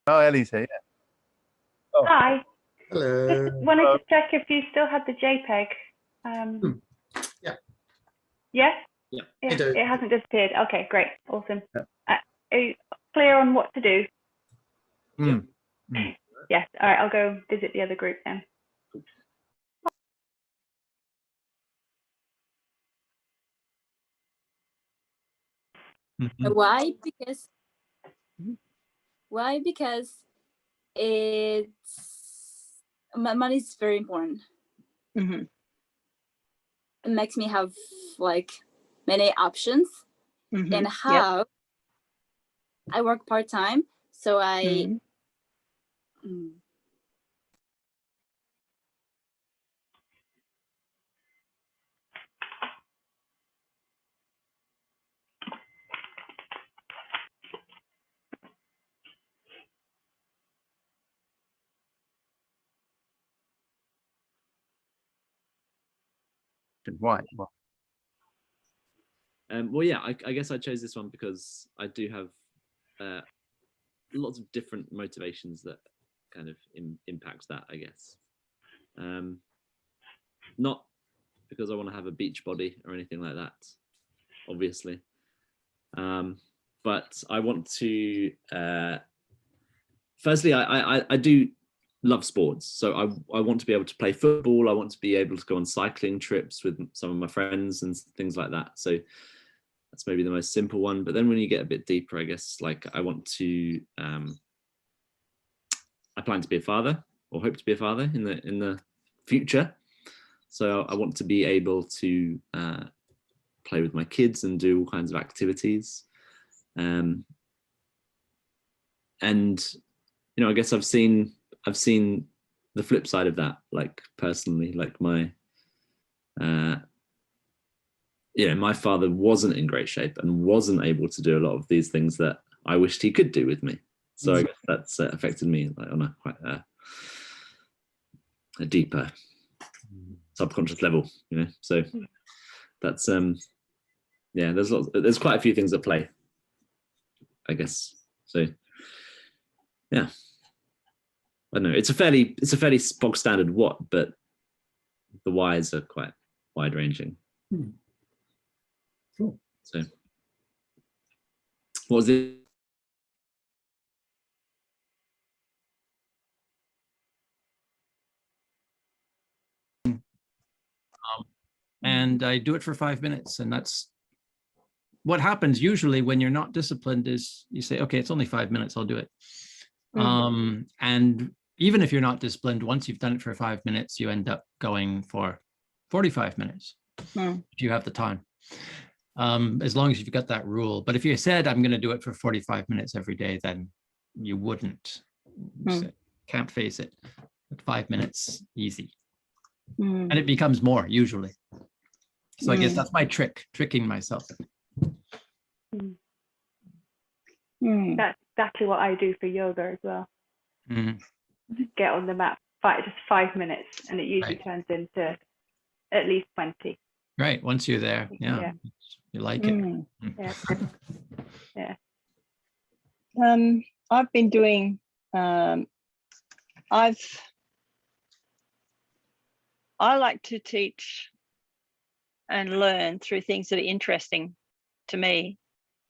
Speaker 3: Oh, Ellie's here. Yeah. Oh.
Speaker 1: Hi.
Speaker 2: Hello.
Speaker 1: Just wanted to check if you still had the JPEG.
Speaker 2: Yeah.
Speaker 1: Yeah?
Speaker 7: Yeah.
Speaker 1: It hasn't disappeared. Okay, great. Awesome.
Speaker 3: Yeah.
Speaker 1: Are you clear on what to do?
Speaker 3: Mm.
Speaker 1: Yes. All right, I'll go visit the other group then.
Speaker 9: Why? Because money is very important.
Speaker 6: Mm-hmm.
Speaker 9: It makes me have like many options.
Speaker 6: Mm-hmm.
Speaker 9: And how I work part-time, so I
Speaker 3: Why?
Speaker 7: Well, yeah, I guess I chose this one because I do have lots of different motivations that kind of impact that, I guess. Not because I want to have a beach body or anything like that, obviously. But I want to, firstly, I do love sports. So I want to be able to play football. I want to be able to go on cycling trips with some of my friends and things like that. So that's maybe the most simple one. But then when you get a bit deeper, I guess, like I want to, I plan to be a father, or hope to be a father in the future. So I want to be able to play with my kids and do all kinds of activities. And you know, I guess I've seen the flip side of that, like personally, like my my father wasn't in great shape and wasn't able to do a lot of these things that I wished he could do with me. So I guess that's affected me like on a quite a deeper subconscious level, you know. So that's there's quite a few things at play, I guess. So yeah, I don't know. It's a fairly bog standard what, but the whys are quite wide ranging.
Speaker 2: Cool.
Speaker 7: So what was it?
Speaker 8: And I do it for 5 minutes, and that's what happens usually when you're not disciplined. Is you say, okay, it's only 5 minutes, I'll do it. And even if you're not disciplined, once you've done it for 5 minutes, you end up going for 45 minutes if you have the time, as long as you've got that rule. But if you said, I'm going to do it for 45 minutes every day, then you wouldn't. Can't face it. At 5 minutes, easy. And it becomes more usually. So I guess that's my tricking myself.
Speaker 1: That's exactly what I do for yoga as well. Get on the mat, just 5 minutes, and it usually turns into at least 20.
Speaker 8: Right, once you're there, you like it.
Speaker 1: Yeah.
Speaker 6: I've been doing. I like to teach and learn through things that are interesting to me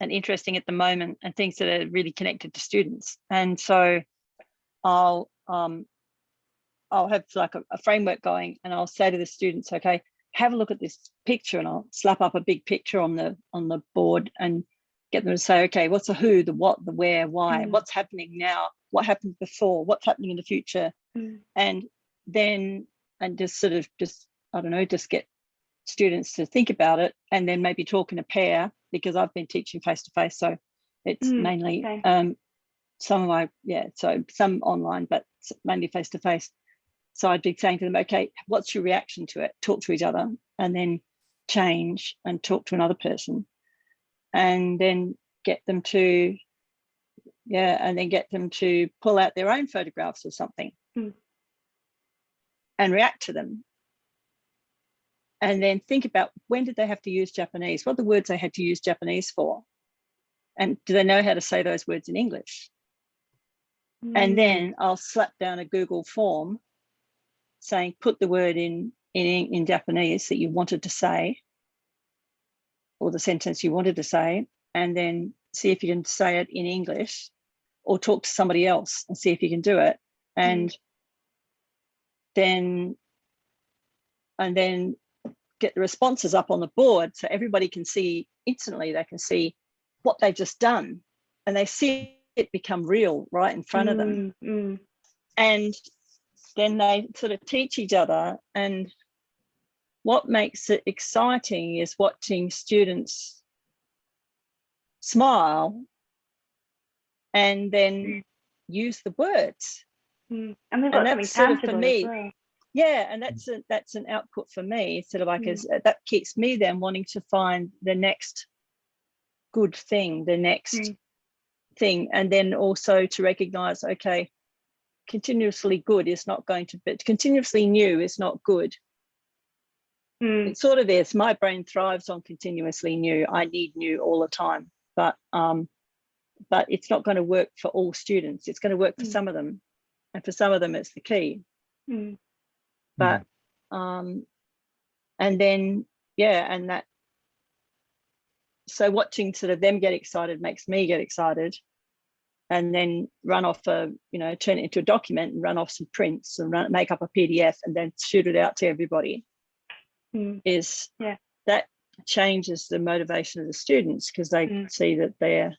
Speaker 6: and interesting at the moment, and things that are really connected to students. And so I'll have like a framework going, and I'll say to the students, okay, have a look at this picture, and I'll slap up a big picture on the board and get them to say, okay, what's the who, the what, the where, why, what's happening now, what happened before, what's happening in the future. And then just I don't know, just get students to think about it, and then maybe talk in a pair, because I've been teaching face to face, so it's mainly some online, but mainly face to face. So I'd be saying to them, okay, what's your reaction to it? Talk to each other, and then change and talk to another person, and then get them to pull out their own photographs of something and react to them. And then think about, when did they have to use Japanese? What are the words they had to use Japanese for? And do they know how to say those words in English? And then I'll slap down a Google form saying, put the word in Japanese that you wanted to say, or the sentence you wanted to say, and then see if you can say it in English, or talk to somebody else and see if you can do it. And then get the responses up on the board, so everybody can see instantly. They can see what they've just done, and they see it become real right in front of them. And then they sort of teach each other. And what makes it exciting is watching students smile and then use the words.
Speaker 1: And they've got something tangible for me as well.
Speaker 6: Yeah, and that's an output for me, sort of like that keeps me then wanting to find the next good thing, the next thing, and then also to recognize, okay, continuously good is not going to be, continuously new is not good. It sort of is. My brain thrives on continuously new. I need new all the time, but it's not going to work for all students. It's going to work for some of them, and for some of them it's the key. But and then and that, so watching sort of them get excited makes me get excited, and then run off turn it into a document and run off some prints and make up a PDF and then shoot it out to everybody, that changes the motivation of the students, because they see that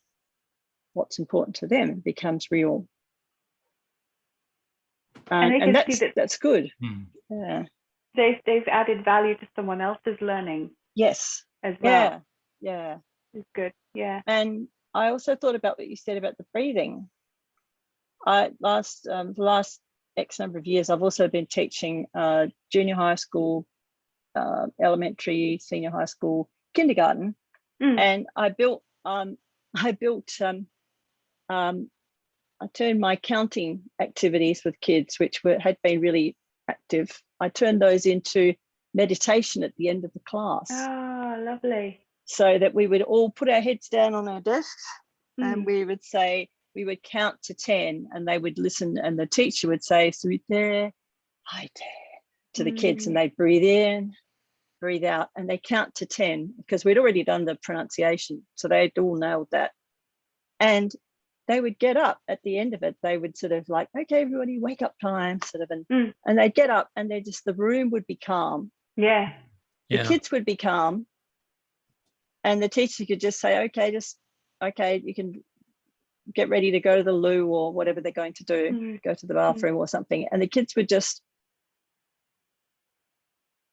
Speaker 6: what's important to them becomes real. And that's good. Yeah.
Speaker 1: They've added value to someone else's learning.
Speaker 6: Yes.
Speaker 1: As well.
Speaker 6: Yeah.
Speaker 1: It's good. Yeah.
Speaker 6: And I also thought about what you said about the breathing. The last X number of years, I've also been teaching junior high school, elementary, senior high school, kindergarten, and I turned my counting activities with kids, which had been really active, I turned those into meditation at the end of the class.
Speaker 1: Oh, lovely.
Speaker 6: So that we would all put our heads down on our desks and we would count to 10, and they would listen, and the teacher would say, "Sweet there, hi there," to the kids, and they'd breathe in, breathe out, and they count to 10 because we'd already done the pronunciation. So they'd all nailed that. And they would get up at the end of it. They would sort of like, "Okay, everybody, wake up time," sort of, and they'd get up, and the room would be calm.
Speaker 1: Yeah.
Speaker 6: The kids would be calm, and the teacher could just say, okay, you can get ready to go to the loo or whatever they're going to do, go to the bathroom or something. And the kids would just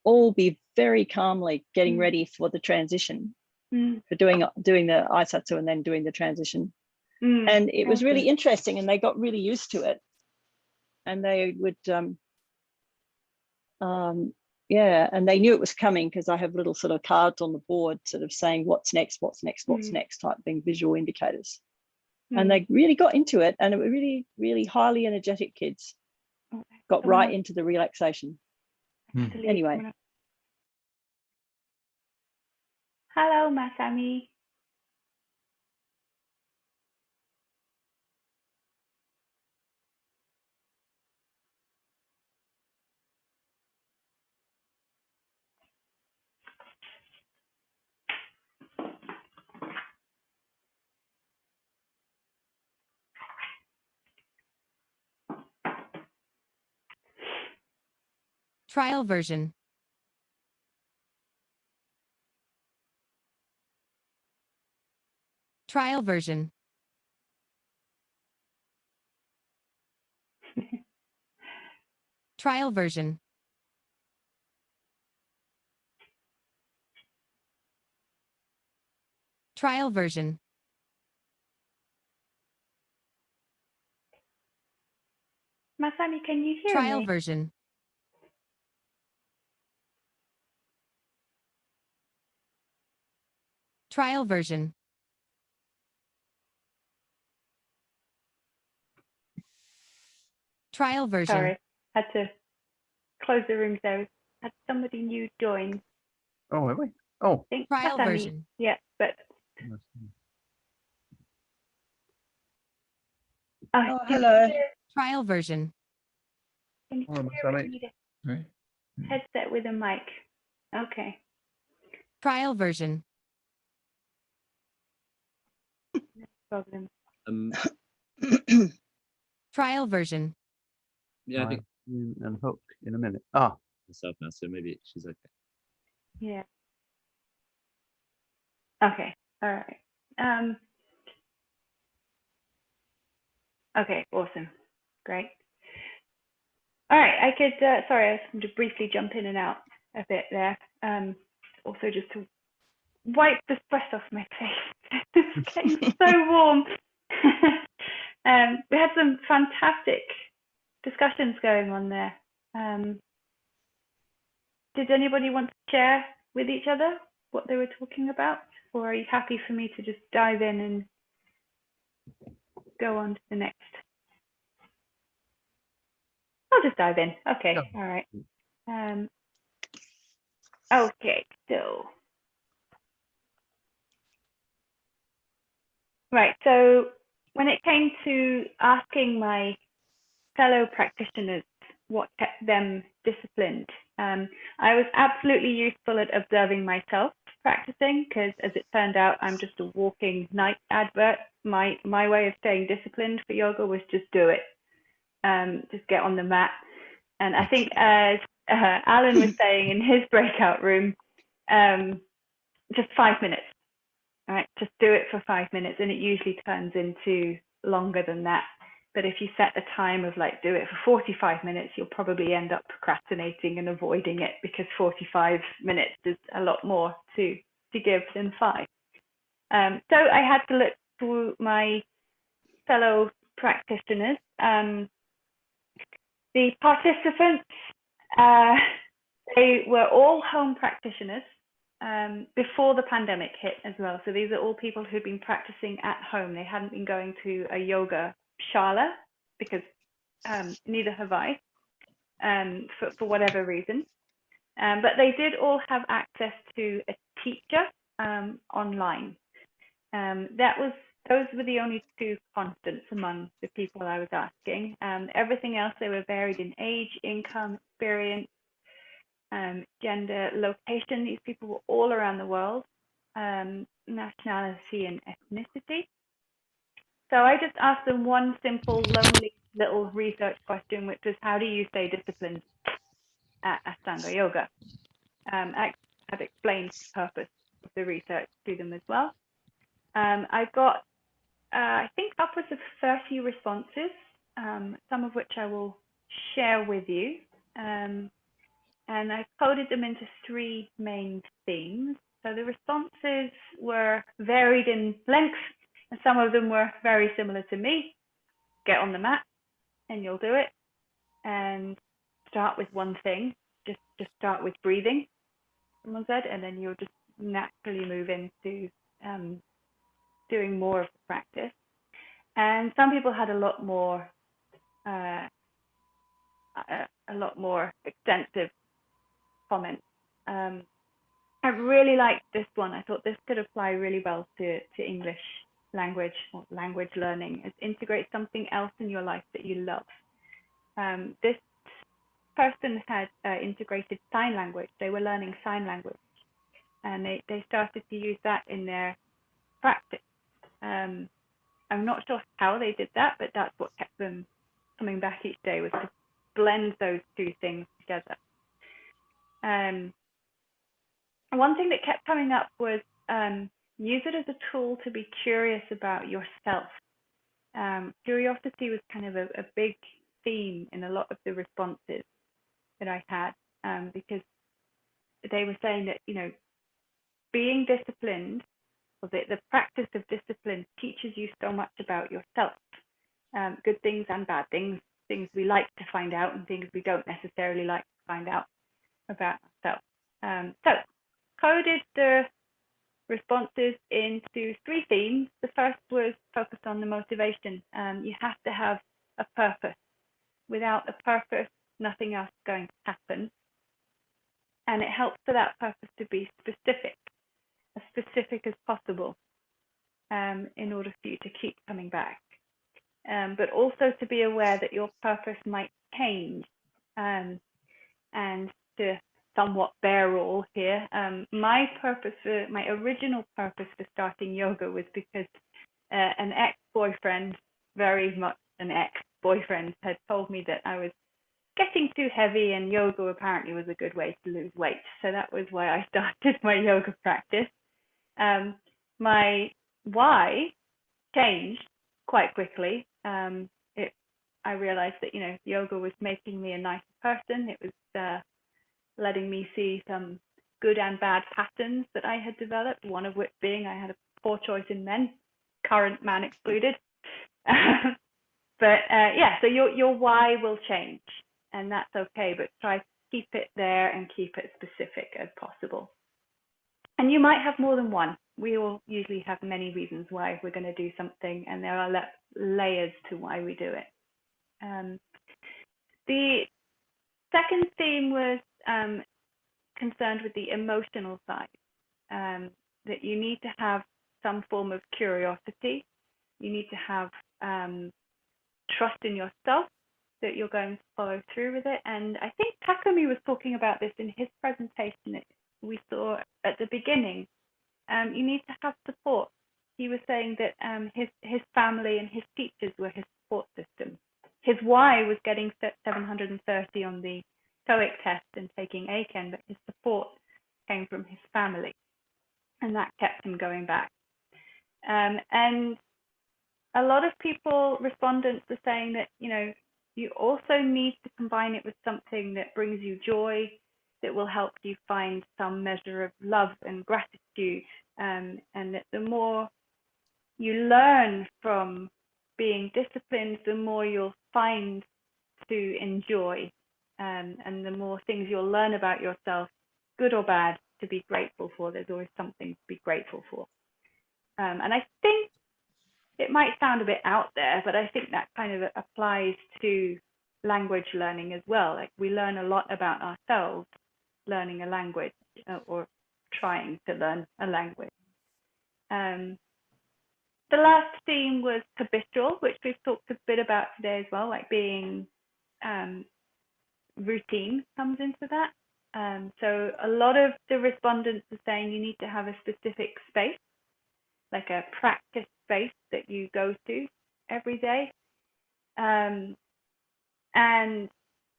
Speaker 6: all be very calmly getting ready for the transition, for doing the aisatsu and then doing the transition. And it was really interesting, and they got really used to it. And they would, and they knew it was coming because I have little sort of cards on the board sort of saying what's next, what's next, what's next, type being visual indicators. And they really got into it, and it were really, really highly energetic kids. Got right into the relaxation. Anyway.
Speaker 1: Hello, Masami.
Speaker 10: Trial version. Trial version. Trial version. Trial version.
Speaker 1: Masami, can you hear
Speaker 10: Trial
Speaker 1: me?
Speaker 10: version. Trial version. Trial version.
Speaker 1: Sorry, had to close the room there. Had somebody new join.
Speaker 3: Oh, have we? Oh.
Speaker 1: I think
Speaker 10: Trial
Speaker 1: Masami.
Speaker 10: version.
Speaker 1: Yeah, but. Oh,
Speaker 6: hello.
Speaker 10: Trial version.
Speaker 1: Can you hear me?
Speaker 8: Right.
Speaker 1: Headset with a mic. Okay.
Speaker 10: Trial version.
Speaker 1: No problem.
Speaker 10: Trial version.
Speaker 7: Yeah, I think
Speaker 3: and hook in a minute. Ah,
Speaker 7: myself now, so maybe she's okay.
Speaker 1: Yeah. Okay. All right. Okay. Awesome. Great. All right. I could. Sorry, I just wanted to briefly jump in and out a bit there. Also, just to wipe the sweat off my face. It's getting so warm. We had some fantastic discussions going on there. Did anybody want to share with each other what they were talking about, or are you happy for me to just dive in and go on to the next? I'll just dive in. Okay. All right. Okay. So. Right. So when it came to asking my fellow practitioners what kept them disciplined, I was absolutely useful at observing myself practicing, because as it turned out, I'm just a walking night advert my way of staying disciplined for yoga was just do it. Just get on the mat. And I think as Alan was saying in his breakout room, just 5 minutes, right? Just do it for 5 minutes, and it usually turns into longer than that. But if you set the time of like do it for 45 minutes, you'll probably end up procrastinating and avoiding it, because 45 minutes is a lot more to give than 5. So I had to look to my fellow practitioners. The participants, they were all home practitioners before the pandemic hit as well. So these are all people who'd been practicing at home. They hadn't been going to a yoga shala, because neither have I, for whatever reason. But they did all have access to a teacher online. Those were the only 2 constants among the people I was asking. Everything else, they were varied in age, income, experience, gender, location. These people were all around the world, nationality and ethnicity. So I just asked them one simple, lonely little research question, which was, how do you stay disciplined at Ashtanga Yoga? I've explained the purpose of the research to them as well. I got, I think, upwards of 30 responses, some of which I will share with you. And I coded them into 3 main themes. So the responses were varied in length, and some of them were very similar to me. Get on the mat and you'll do it. And start with one thing. Just start with breathing, someone said, and then you'll just naturally move into doing more of the practice. And some people had a lot more extensive comments. I really liked this one. I thought this could apply really well to English language or language learning, is integrate something else in your life that you love. This person had integrated sign language. They were learning sign language, and they started to use that in their practice. I'm not sure how they did that, but that's what kept them coming back each day, was to blend those 2 things together. One thing that kept coming up was use it as a tool to be curious about yourself. Curiosity was kind of a big theme in a lot of the responses that I had, because they were saying that, being disciplined, or the practice of discipline, teaches you so much about yourself, good things and bad things, things we like to find out and things we don't necessarily like to find out about ourselves. So coded the responses into 3 themes. The first was focused on the motivation. You have to have a purpose. Without a purpose, nothing else is going to happen. And it helps for that purpose to be specific, as specific as possible, in order for you to keep coming back. But also to be aware that your purpose might change. And to somewhat bare all here, my original purpose for starting yoga was because an ex-boyfriend, very much an ex-boyfriend, had told me that I was getting too heavy, and yoga apparently was a good way to lose weight. So that was why I started my yoga practice. My why changed quite quickly. I realized that, yoga was making me a nicer person. It was letting me see some good and bad patterns that I had developed, one of which being I had a poor choice in men, current man excluded. So your why will change, and that's okay, but try to keep it there and keep it specific as possible. And you might have more than one. We all usually have many reasons why we're going to do something, and there are layers to why we do it. The second theme was concerned with the emotional side, that you need to have some form of curiosity. You need to have trust in yourself that you're going to follow through with it. And I think Takumi was talking about this in his presentation that we saw at the beginning. You need to have support. he was saying that his family and his teachers were his support system. His why was getting 730 on the TOEIC test and taking Aiken, but his support came from his family, and that kept him going back. And a lot of people, respondents, are saying that, you know, you also need to combine it with something that brings you joy, that will help you find some measure of love and gratitude, and that the more you learn from being disciplined, the more you'll find to enjoy, and the more things you'll learn about yourself, good or bad, to be grateful for. There's always something to be grateful for. And I think it might sound a bit out there, but I think that kind of applies to language learning as well. Like, we learn a lot about ourselves learning a language, or trying to learn a language. The last theme was habitual, which we've talked a bit about today as well, like being routine comes into that. So a lot of the respondents are saying you need to have a specific space, like a practice space that you go to every day. And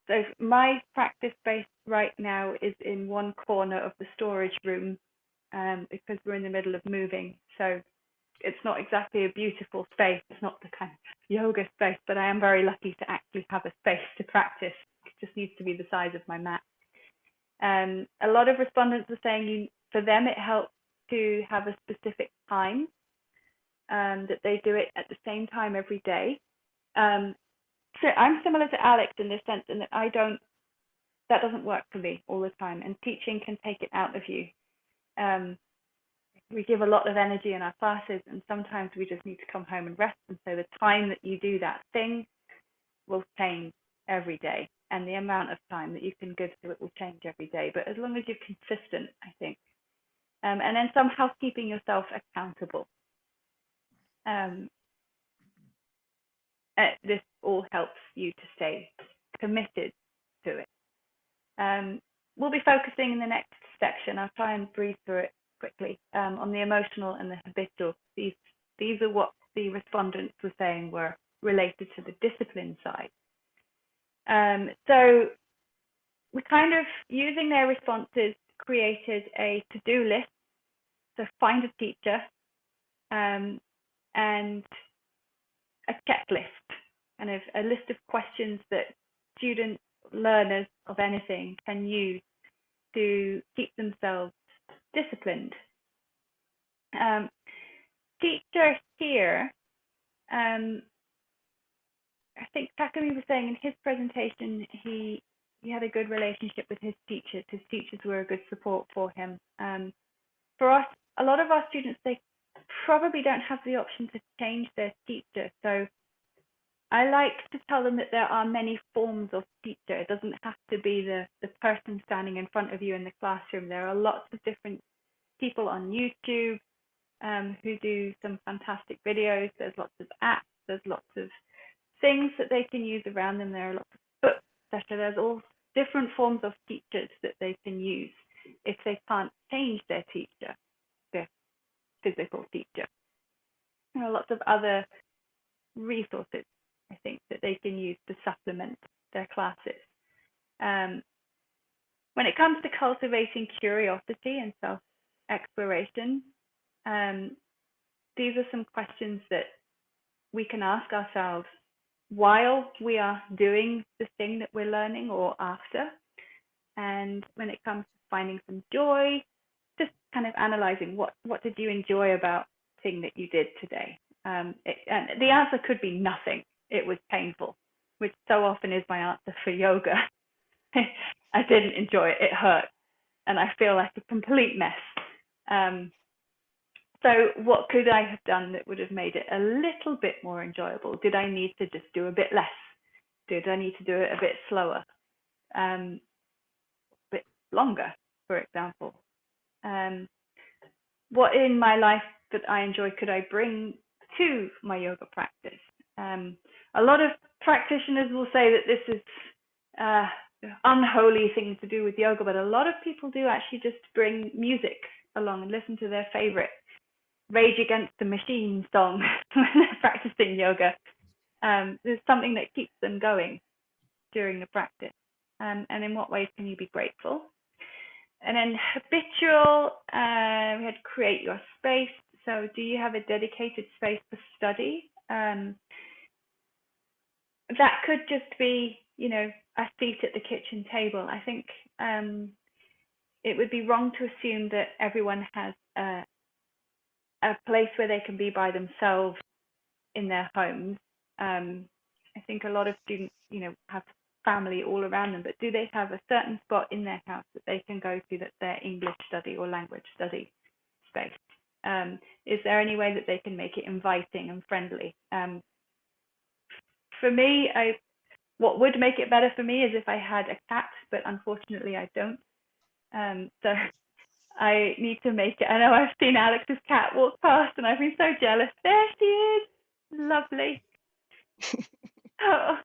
Speaker 1: so my practice space right now is in one corner of the storage room, because we're in the middle of moving. So it's not exactly a beautiful space. It's not the kind of yoga space, but I am very lucky to actually have a space to practice. It just needs to be the size of my mat. A lot of respondents are saying for them it helps to have a specific time, that they do it at the same time every day. So I'm similar to Alex in this sense, in that that doesn't work for me all the time, and teaching can take it out of you. We give a lot of energy in our classes, and sometimes we just need to come home and rest. And so the time that you do that thing will change every day, and the amount of time that you can give to it will change every day. But as long as you're consistent, I think, and then somehow keeping yourself accountable. This all helps you to stay committed to it. We'll be focusing in the next section, I'll try and breeze through it quickly, on the emotional and the habitual. These are what the respondents were saying were related to the discipline side. So we kind of, using their responses, created a to-do list. So find a teacher, and a checklist, kind of a list of questions that students, learners of anything can use to keep themselves disciplined. Teacher here, I think Takumi was saying in his presentation, he had a good relationship with his teachers. His teachers were a good support for him. For us, a lot of our students, they probably don't have the option to change their teacher. So I like to tell them that there are many forms of teacher. It doesn't have to be the person standing in front of you in the classroom. There are lots of different people on YouTube who do some fantastic videos. There's lots of apps. There's lots of things that they can use around them. There are lots of books, etc. There's all different forms of teachers that they can use if they can't change their teacher, their physical teacher. There are lots of other resources, I think, that they can use to supplement their classes. When it comes to cultivating curiosity and self-exploration, these are some questions that we can ask ourselves while we are doing the thing that we're learning or after. And when it comes to finding some joy, just kind of analyzing what did you enjoy about the thing that you did today. And the answer could be nothing. It was painful, which so often is my answer for yoga. I didn't enjoy it. It hurt. And I feel like a complete mess. So what could I have done that would have made it a little bit more enjoyable? Did I need to just do a bit less? Did I need to do it a bit slower? A bit longer, for example? What in my life that I enjoy could I bring to my yoga practice? A lot of practitioners will say that this is unholy thing to do with yoga, but a lot of people do actually just bring music along and listen to their favorite Rage Against the Machine song when they're practicing yoga. There's something that keeps them going during the practice. And in what ways can you be grateful? And then habitual, we had create your space. So do you have a dedicated space for study? That could just be, you know, a seat at the kitchen table. I think it would be wrong to assume that everyone has a place where they can be by themselves in their homes. I think a lot of students, you know, have family all around them, but do they have a certain spot in their house that they can go to that's their English study or language study space? Is there any way that they can make it inviting and friendly? For me, what would make it better for me is if I had a cat, but unfortunately I don't. So I need to make it. I know I've seen Alex's cat walk past and I've been so jealous. There she is. Lovely. Oh.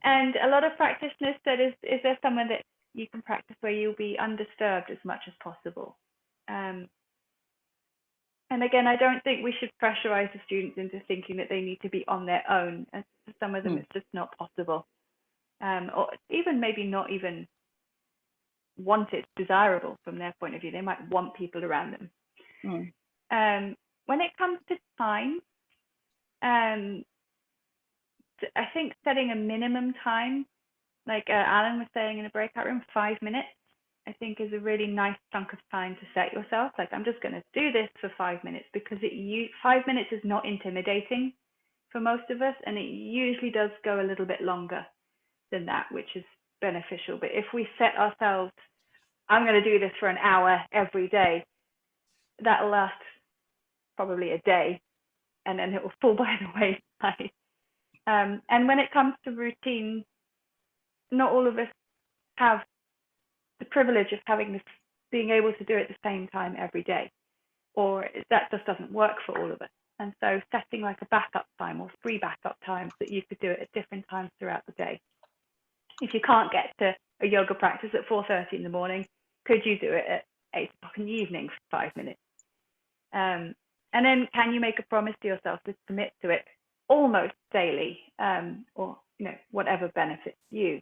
Speaker 1: And a lot of practitioners said, is there somewhere that you can practice where you'll be undisturbed as much as possible? And again, I don't think we should pressurize the students into thinking that they need to be on their own. And for some of them, it's just not possible. Or even maybe not even wanted, desirable from their point of view. They might want people around them. When it comes to time, I think setting a minimum time, like Alan was saying in a breakout room, 5 minutes, I think is a really nice chunk of time to set yourself. Like, I'm just going to do this for 5 minutes, because 5 minutes is not intimidating for most of us, and it usually does go a little bit longer than that, which is beneficial. But if we set ourselves, I'm going to do this for an hour every day, that'll last probably a day, and then it will fall by the wayside. And when it comes to routine, not all of us have the privilege of being able to do it at the same time every day, or that just doesn't work for all of us. And so setting like a backup time or 3 backup times that you could do it at different times throughout the day. If you can't get to a yoga practice at 4:30 in the morning, could you do it at 8 o'clock in the evening for 5 minutes? And then can you make a promise to yourself to commit to it almost daily, or, you know, whatever benefits you.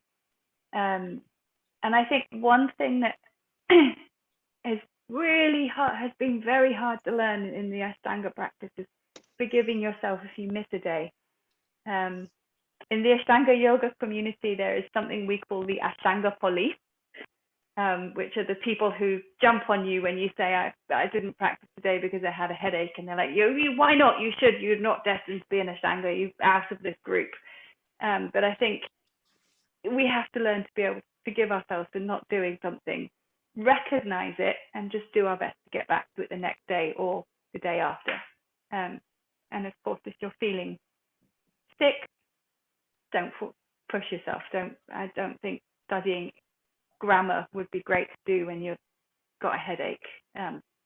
Speaker 1: And I think one thing that is really hard, has been very hard to learn in the Ashtanga practice, is forgiving yourself if you miss a day. In the Ashtanga Yoga community, there is something we call the Ashtanga police, which are the people who jump on you when you say, I didn't practice today because I had a headache. And they're like, why not? You should. You're not destined to be an Ashtanga. You're out of this group. But I think we have to learn to be able to forgive ourselves for not doing something, recognize it, and just do our best to get back to it the next day or the day after. And of course, if you're feeling sick, don't push yourself. I don't think studying grammar would be great to do when you've got a headache.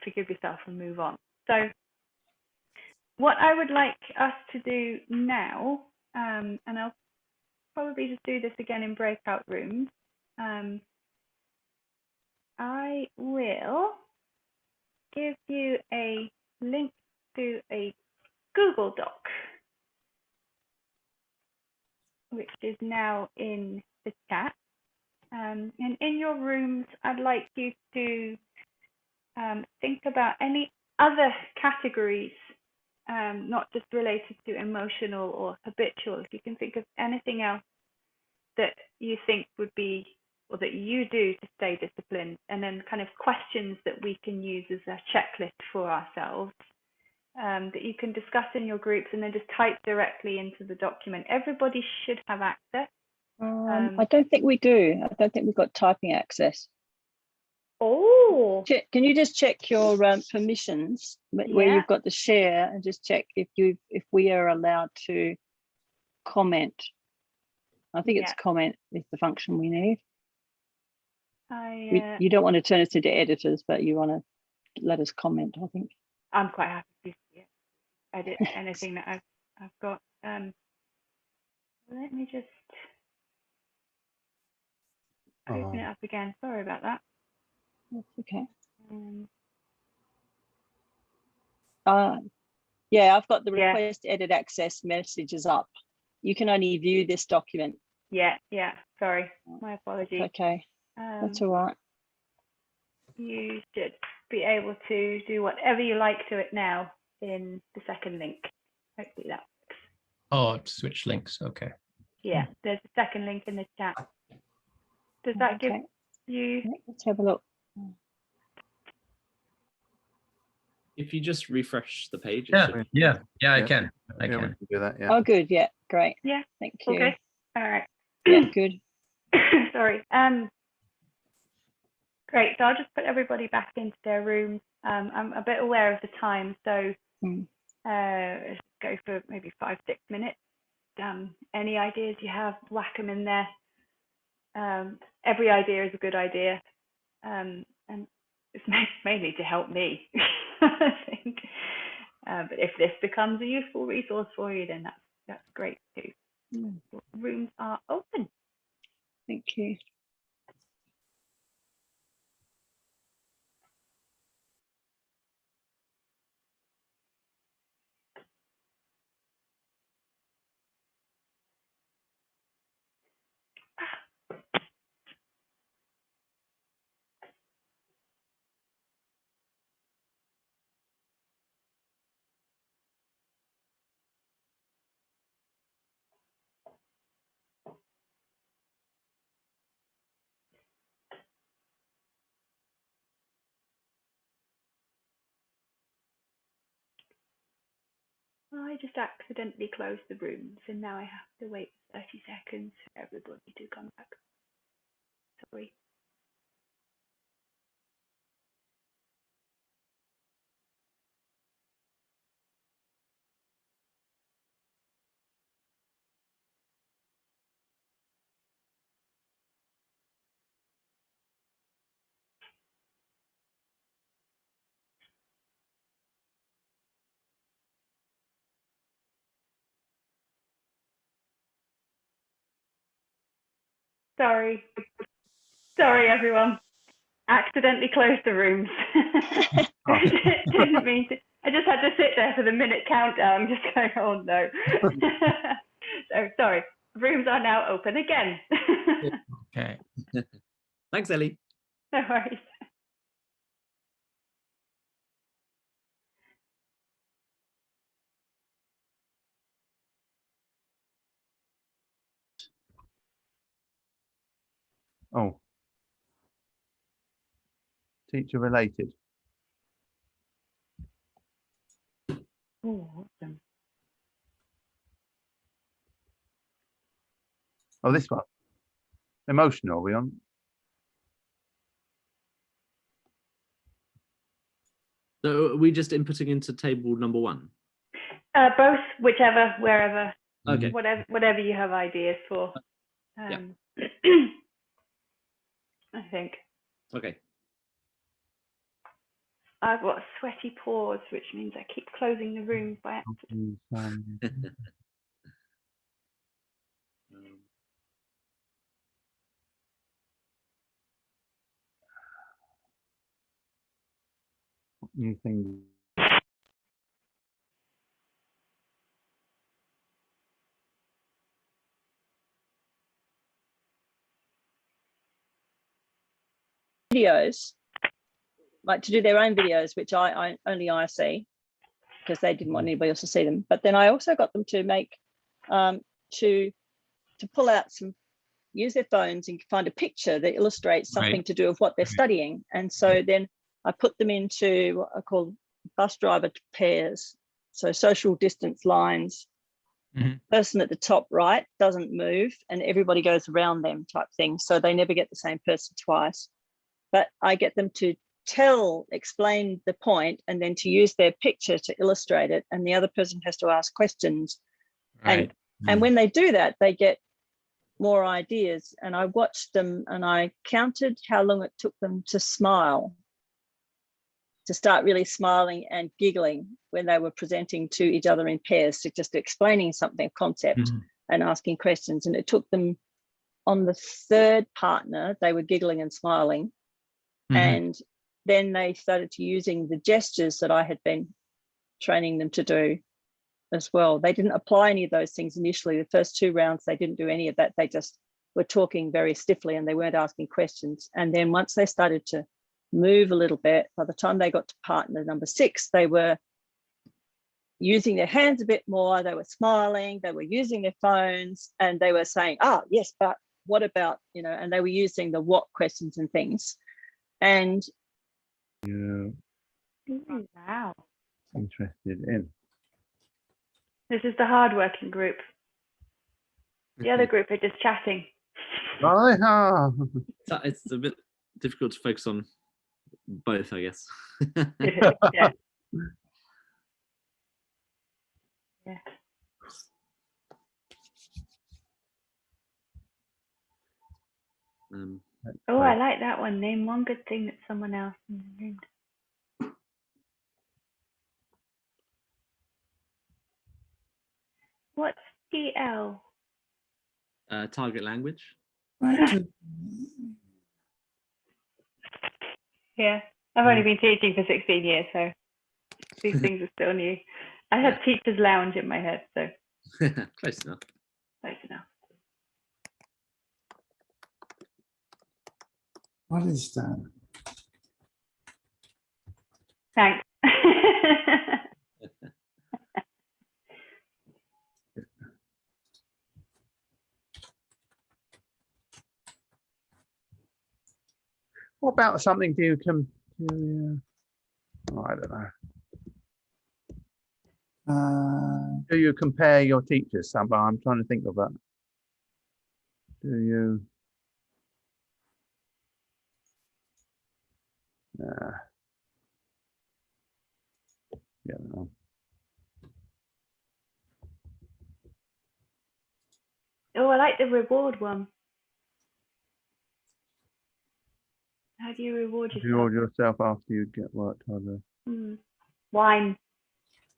Speaker 1: Forgive yourself and move on. So what I would like us to do now, and I'll probably just do this again in breakout rooms, I will give you a link to a Google Doc, which is now in the chat. And in your rooms, I'd like you to think about any other categories, not just related to emotional or habitual. If you can think of anything else that you think would be, or that you do to stay disciplined, and then kind of questions that we can use as a checklist for ourselves, that you can discuss in your groups and then just type directly into the document. Everybody should have access.
Speaker 6: I don't think we do. I don't think we've got typing access.
Speaker 1: Oh.
Speaker 6: Can you just check your permissions where you've got the share, and just check if we are allowed to comment. I think it's comment is the function we need. You don't want to turn us into editors, but you want to let us comment, I think.
Speaker 1: I'm quite happy to edit anything that I've got. Let me just open it up again. Sorry about that.
Speaker 6: That's okay. Yeah, I've got the request edit access messages up. You can only view this document.
Speaker 1: Yeah. Sorry, my apologies.
Speaker 6: Okay, that's all right.
Speaker 1: You should be able to do whatever you like to it now in the second link. Hopefully that works.
Speaker 8: Oh, switch links. Okay.
Speaker 1: Yeah, there's a second link in the chat. Does that give you?
Speaker 6: Let's have a look.
Speaker 7: If you just refresh the page.
Speaker 8: Yeah, I can. I can.
Speaker 3: We can do that. Yeah.
Speaker 6: Oh, good. Yeah, great.
Speaker 1: Yeah.
Speaker 6: Thank you.
Speaker 1: Okay. All right.
Speaker 6: Yeah, good.
Speaker 1: Sorry. Great. So I'll just put everybody back into their rooms. I'm a bit aware of the time, so let's go for maybe 5-6 minutes. Any ideas you have, whack them in there. Every idea is a good idea, and it's mainly to help me, I think. But if this becomes a useful resource for you, then that's great too. Rooms are open.
Speaker 6: Thank you.
Speaker 1: I just accidentally closed the room, so now I have to wait 30 seconds for everybody to come back. Sorry. Sorry, everyone. Accidentally closed the rooms. Didn't mean to. I just had to sit there for the minute countdown, just going, oh no. So sorry. Rooms are now open again.
Speaker 8: Okay.
Speaker 7: Thanks, Ellie.
Speaker 1: No worries.
Speaker 3: Oh. Teacher related.
Speaker 1: Oh, awesome.
Speaker 3: Oh, this one. Emotional, are we on?
Speaker 7: So are we just inputting into table number 1?
Speaker 1: Both, whichever, wherever.
Speaker 7: Okay.
Speaker 1: Whatever you have ideas for.
Speaker 7: Yeah.
Speaker 1: I think.
Speaker 7: Okay.
Speaker 1: I've got sweaty paws, which means I keep closing the room by accident.
Speaker 3: New thing.
Speaker 6: Videos, like to do their own videos, which I only I see because they didn't want anybody else to see them. But then I also got them to make to pull out use their phones and find a picture that illustrates something to do with what they're studying. And so then I put them into what I call bus driver pairs. So social distance lines. Person at the top right doesn't move and everybody goes around them type thing. So they never get the same person twice. But I get them to explain the point and then to use their picture to illustrate it. And the other person has to ask questions. And when they do that, they get more ideas. And I watched them and I counted how long it took them to smile, to start really smiling and giggling when they were presenting to each other in pairs, so just explaining something, concept, and asking questions. And it took them on the third partner, they were giggling and smiling. And then they started to using the gestures that I had been training them to do as well. They didn't apply any of those things initially. The first 2 rounds, they didn't do any of that. They just were talking very stiffly and they weren't asking questions. And then once they started to move a little bit, by the time they got to partner number 6, they were using their hands a bit more, they were smiling, they were using their phones, and they were saying, yes, but what about, and they were using the what questions and things. And
Speaker 1: wow.
Speaker 3: Interested in.
Speaker 1: This is the hard-working group. The other group are just chatting.
Speaker 7: It's a bit difficult to focus on both, I guess.
Speaker 1: Yeah. Yeah. I like that one. Name one good thing that someone else in the room does. What's TL?
Speaker 7: Target language.
Speaker 1: Yeah, I've only been teaching for 16 years, so these things are still new. I had teacher's lounge in my head, so
Speaker 7: close enough.
Speaker 1: Close enough.
Speaker 2: What is that?
Speaker 1: Thanks.
Speaker 3: What about something do you I don't know. Do you compare your teachers? I'm trying to think of that. Do you? Yeah. No.
Speaker 1: Oh, I like the reward one. How do you reward yourself?
Speaker 3: Reward yourself after you get worked harder.
Speaker 1: Wine.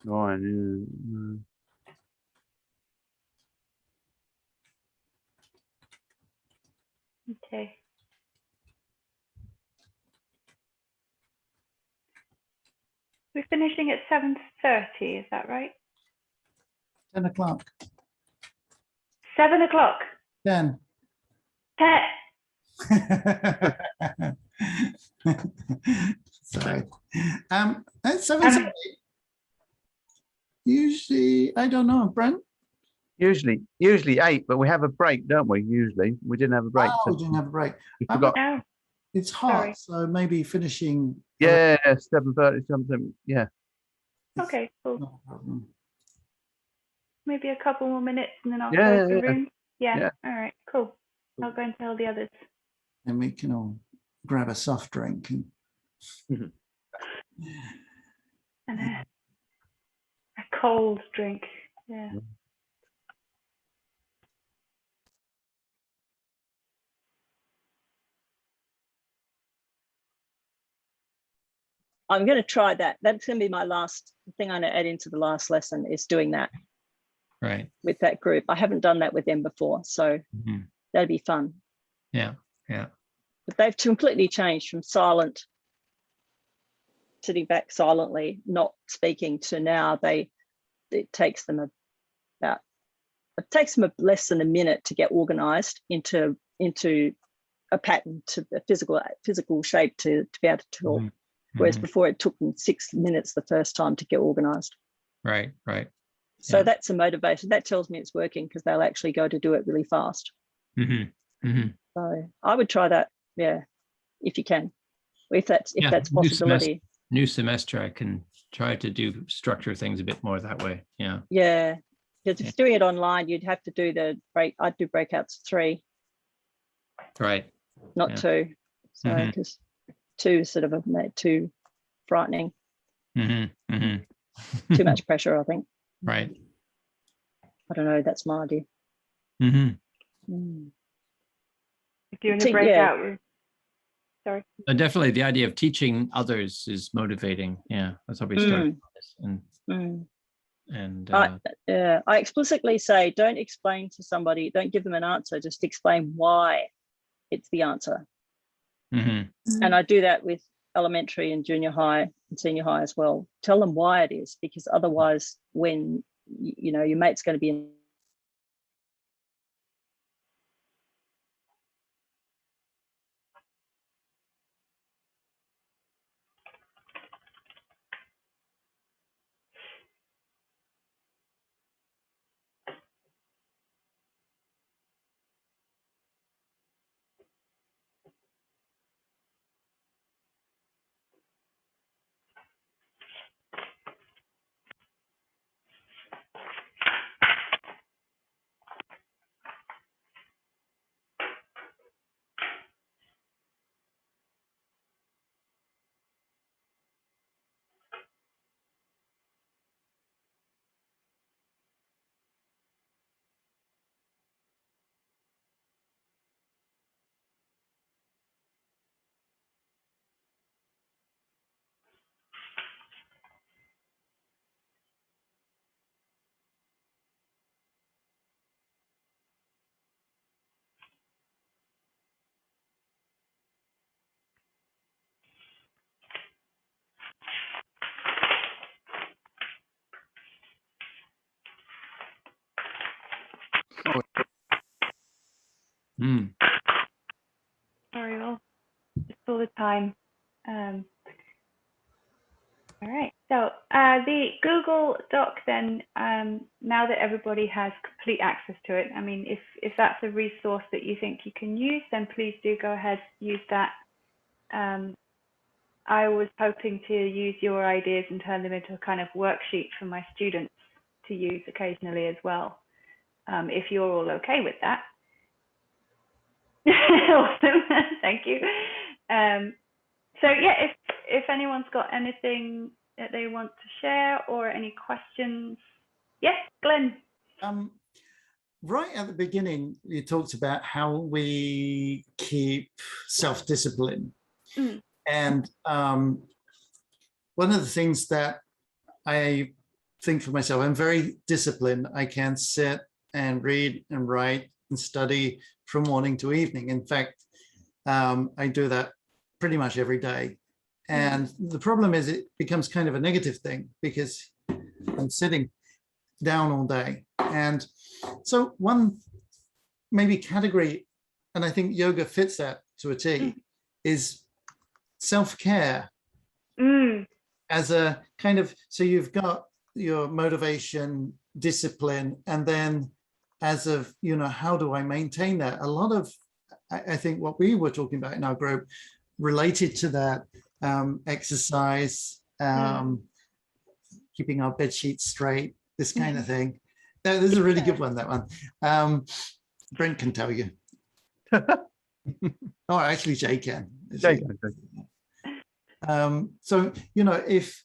Speaker 3: Wine.
Speaker 1: Okay. We're finishing at 7:30, is that right?
Speaker 2: 10 o'clock.
Speaker 1: 7 o'clock.
Speaker 2: 10.
Speaker 1: 10.
Speaker 2: Sorry. At 7:30. Usually, I don't know, Brent.
Speaker 3: Usually 8, but we have a break, don't we? Usually, we didn't have a break.
Speaker 2: We didn't have a break.
Speaker 3: We forgot.
Speaker 2: It's hot, so maybe finishing.
Speaker 3: 7:30 something. Yeah.
Speaker 1: Okay, cool.
Speaker 2: No problem.
Speaker 1: Maybe a couple more minutes and then I'll close the room.
Speaker 3: Yeah.
Speaker 1: All right, cool. I'll go and tell the others.
Speaker 2: And we can all grab a soft drink and
Speaker 1: a cold drink. Yeah.
Speaker 6: I'm going to try that. That's going to be my last thing I'm going to add into the last lesson is doing that.
Speaker 8: Right.
Speaker 6: With that group. I haven't done that with them before, so that'd be fun.
Speaker 8: Yeah.
Speaker 6: But they've completely changed from silent, sitting back silently, not speaking, to now it takes them less than a minute to get organized into a pattern, to a physical shape to be able to talk. Whereas before it took them 6 minutes the first time to get organized.
Speaker 8: Right.
Speaker 6: So that's a motivation. That tells me it's working because they'll actually go to do it really fast. So I would try that, if you can, if that's a possibility.
Speaker 8: New semester, I can try to structure things a bit more that way. Yeah.
Speaker 6: Yeah, because if doing it online, you'd have to do I'd do breakouts 3.
Speaker 8: Right.
Speaker 6: Not 2. So because 2 is sort of too frightening. Too much pressure, I think.
Speaker 8: Right.
Speaker 6: I don't know. That's my idea.
Speaker 1: If you're in a breakout room. Sorry.
Speaker 8: Definitely, the idea of teaching others is motivating. Yeah, that's how we started this. And
Speaker 6: I explicitly say, don't explain to somebody. Don't give them an answer. Just explain why it's the answer. And I do that with elementary and junior high and senior high as well. Tell them why it is, because otherwise when you know your mate's going to be in
Speaker 1: Sorry, all just all the time. All right, so the Google Doc then, now that everybody has complete access to it, I mean, if that's a resource that you think you can use, then please do go ahead, use that. I was hoping to use your ideas and turn them into a kind of worksheet for my students to use occasionally as well, if you're all okay with that. Awesome, thank you. So yeah, if anyone's got anything that they want to share or any questions. Yes, Glenn.
Speaker 2: Right at the beginning, you talked about how we keep self-discipline. And one of the things that I think for myself, I'm very disciplined. I can sit and read and write and study from morning to evening. In fact, I do that pretty much every day. And the problem is it becomes kind of a negative thing because I'm sitting down all day. And so one maybe category, and I think yoga fits that to a T, is self-care as a kind of, so you've got your motivation, discipline, and then as of, you know, how do I maintain that? A lot of, I think what we were talking about in our group related to that, exercise, keeping our bed sheets straight, this kind of thing. This is a really good one, that one. Brent can tell you. Oh, actually, Jay can. So, you know, if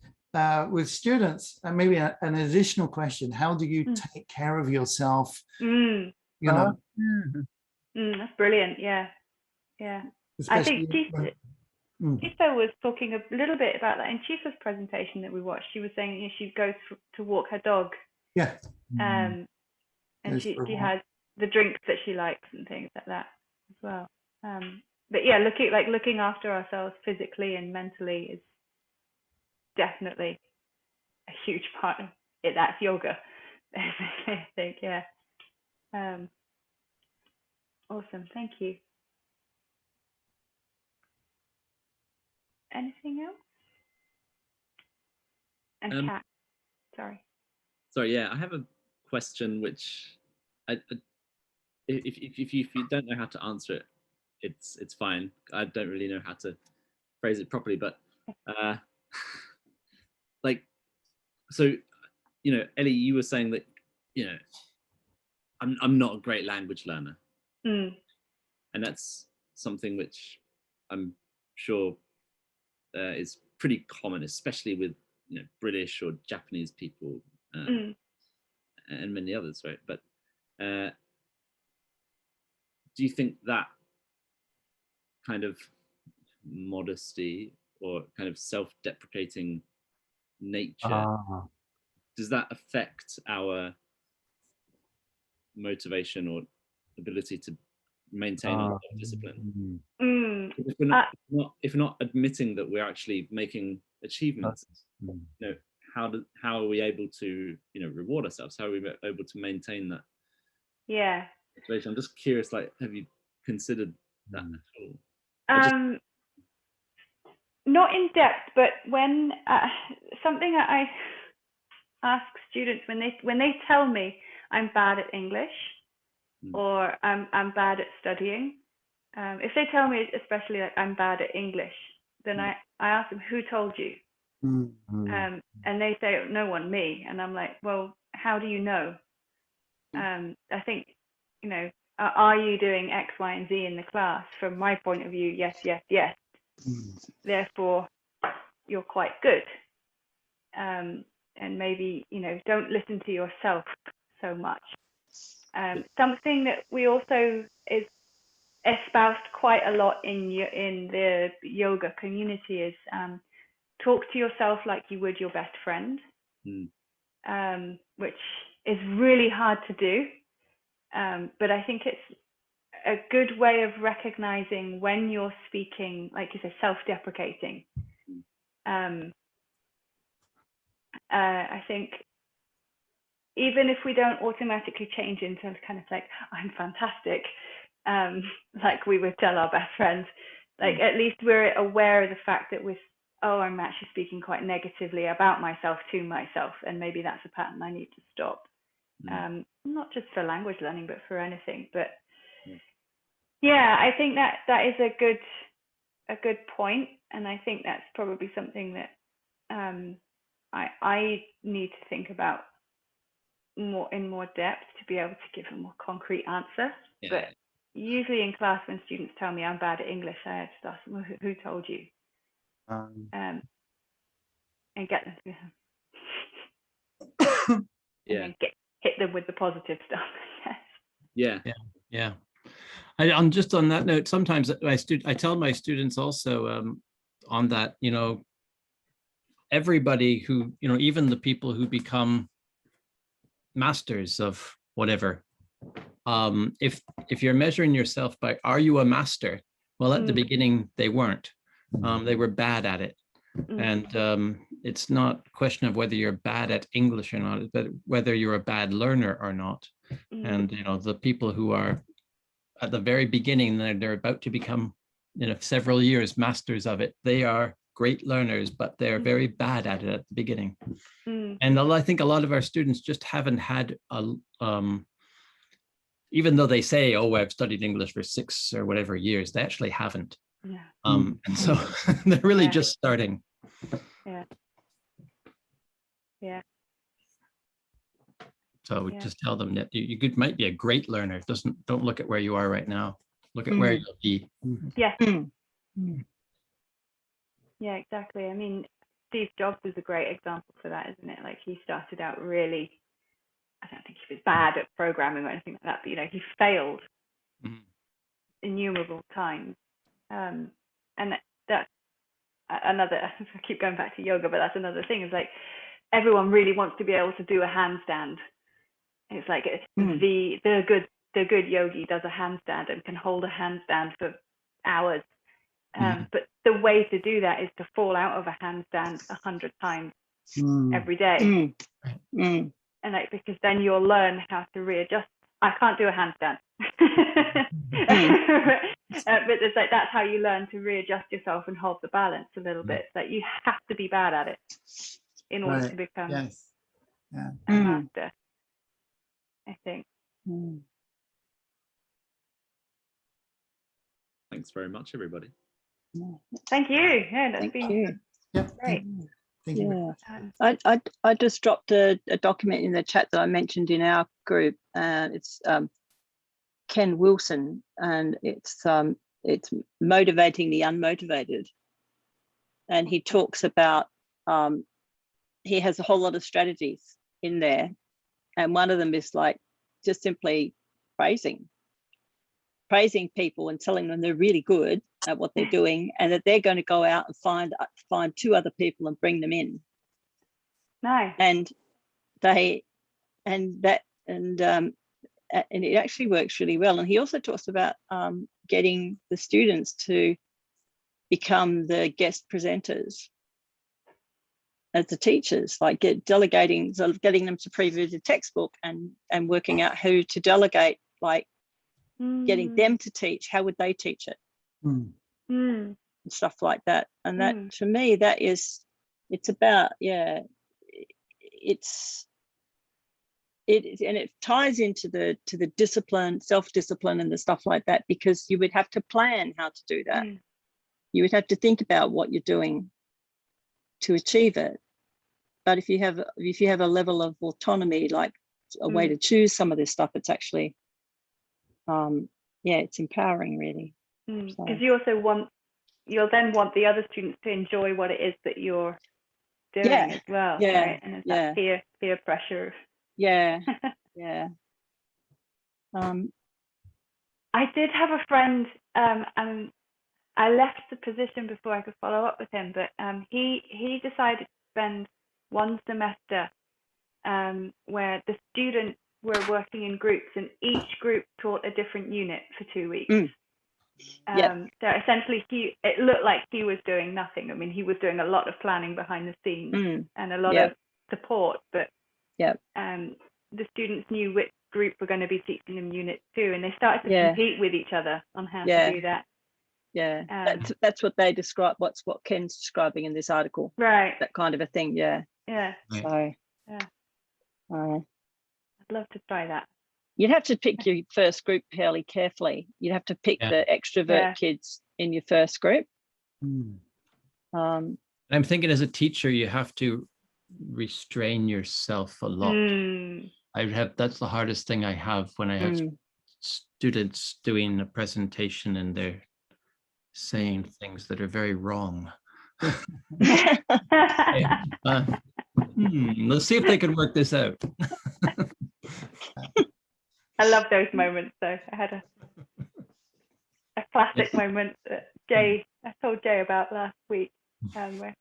Speaker 2: with students, and maybe an additional question, how do you take care of yourself? You know,
Speaker 1: that's brilliant. Yeah, yeah. I think Chisa was talking a little bit about that in Chisa's presentation that we watched. She was saying, you know, she goes to walk her dog.
Speaker 2: Yeah.
Speaker 1: And she has the drinks that she likes and things like that as well. But yeah, looking after ourselves physically and mentally is definitely a huge part of it. That's yoga, I think. Yeah. Awesome. Thank you. Anything else? And Kat, sorry.
Speaker 7: Sorry, yeah, I have a question which, if you don't know how to answer it, it's fine. I don't really know how to phrase it properly, but like, so, you know, Ellie, you were saying that, you know, I'm not a great language learner, and that's something which I'm sure is pretty common, especially with, you know, British or Japanese people, and many others, right? But do you think that kind of modesty or kind of self-deprecating nature, does that affect our motivation or ability to maintain our discipline? if we're not admitting that we're actually making achievements, you know, how are we able to, you know, reward ourselves? How are we able to maintain that?
Speaker 1: Yeah.
Speaker 7: Motivation? I'm just curious, like, have you considered that at
Speaker 1: all? Not in depth, but when something I ask students when they tell me I'm bad at English or I'm bad at studying, if they tell me especially like I'm bad at English, then I ask them, who told you? And they say, no one, me. And I'm like, well, how do you know? I think, you know, are you doing X, Y, and Z in the class? From my point of view, yes, yes, yes. Therefore, you're quite good. And maybe, you know, don't listen to yourself so much. Something that we also is espoused quite a lot in the yoga community is talk to yourself like you would your best friend, which is really hard to do. But I think it's a good way of recognizing when you're speaking, like you say, self-deprecating. I think even if we don't automatically change into kind of like, I'm fantastic, like we would tell our best friends, like at least we're aware of the fact that I'm actually speaking quite negatively about myself to myself, and maybe that's a pattern I need to stop. Not just for language learning, but for anything. But yeah, I think that is a good point, and I think that's probably something that I need to think about in more depth to be able to give a more concrete answer. But usually in class, when students tell me I'm bad at English, I just ask them, well, who told you? And get them to and then hit them with the positive stuff.
Speaker 8: Yeah. I'm just on that note. Sometimes I tell my students also on that, you know, everybody who, you know, even the people who become masters of whatever, if you're measuring yourself by, are you a master? Well, at the beginning they weren't. They were bad at it. And it's not a question of whether you're bad at English or not, but whether you're a bad learner or not. And, you know, the people who are at the very beginning, they're about to become, you know, several years masters of it. They are great learners, but they're very bad at it at the beginning. And I think a lot of our students just haven't had even though they say, oh, I've studied English for 6 or whatever years, they actually haven't. And so they're really just starting. So we just tell them that you might be a great learner. Don't look at where you are right now. Look at where you'll be.
Speaker 1: Yeah, exactly. I mean, Steve Jobs is a great example for that, isn't it? Like, he started out really, I don't think he was bad at programming or anything like that, but, you know, he failed innumerable times. And that's another, I keep going back to yoga, but that's another thing, is like, everyone really wants to be able to do a handstand. It's like the good yogi does a handstand and can hold a handstand for hours. But the way to do that is to fall out of a handstand 100 times every day. And like, because then you'll learn how to readjust. I can't do a handstand. But it's like, that's how you learn to readjust yourself and hold the balance a little bit. That you have to be bad at it in order to become a master, I think.
Speaker 7: Thanks very much, everybody.
Speaker 1: Thank you. Yeah, that's been great.
Speaker 2: Thank you.
Speaker 6: I just dropped a document in the chat that I mentioned in our group. It's Ken Wilson, and it's motivating the unmotivated. And he talks about he has a whole lot of strategies in there, and one of them is like just simply praising people and telling them they're really good at what they're doing, and that they're going to go out and find 2 other people and bring them in.
Speaker 1: Nice.
Speaker 6: And it actually works really well. And he also talks about getting the students to become the guest presenters as the teachers, like delegating, so getting them to preview the textbook and working out who to delegate, like getting them to teach. How would they teach it? And stuff like that. And that, to me, that is, it's about, and it ties into the discipline, self-discipline and the stuff like that, because you would have to plan how to do that. You would have to think about what you're doing to achieve it. But if you have a level of autonomy, like a way to choose some of this stuff, it's actually it's empowering, really.
Speaker 1: Because you'll then want the other students to enjoy what it is that you're doing as well, right? And it's that peer pressure. I did have a friend, and I left the position before I could follow up with him, but he decided to spend one semester where the students were working in groups, and each group taught a different unit for 2 weeks. So essentially it looked like he was doing nothing. I mean, he was doing a lot of planning behind the scenes and a lot of support, but the students knew which group were going to be teaching them unit 2, and they started to compete with each other on how to do that.
Speaker 6: That's what they describe. What Ken's describing in this article, right? That kind of a thing. So
Speaker 1: I'd love to try that.
Speaker 6: You'd have to pick your first group fairly carefully. You'd have to pick the extrovert kids in your first group.
Speaker 8: I'm thinking, as a teacher, you have to restrain yourself a lot. That's the hardest thing I have when I have students doing a presentation and they're saying things that are very wrong. Let's see if they can work this out.
Speaker 1: I love those moments, though. I had a classic moment that I told Jay about last week, where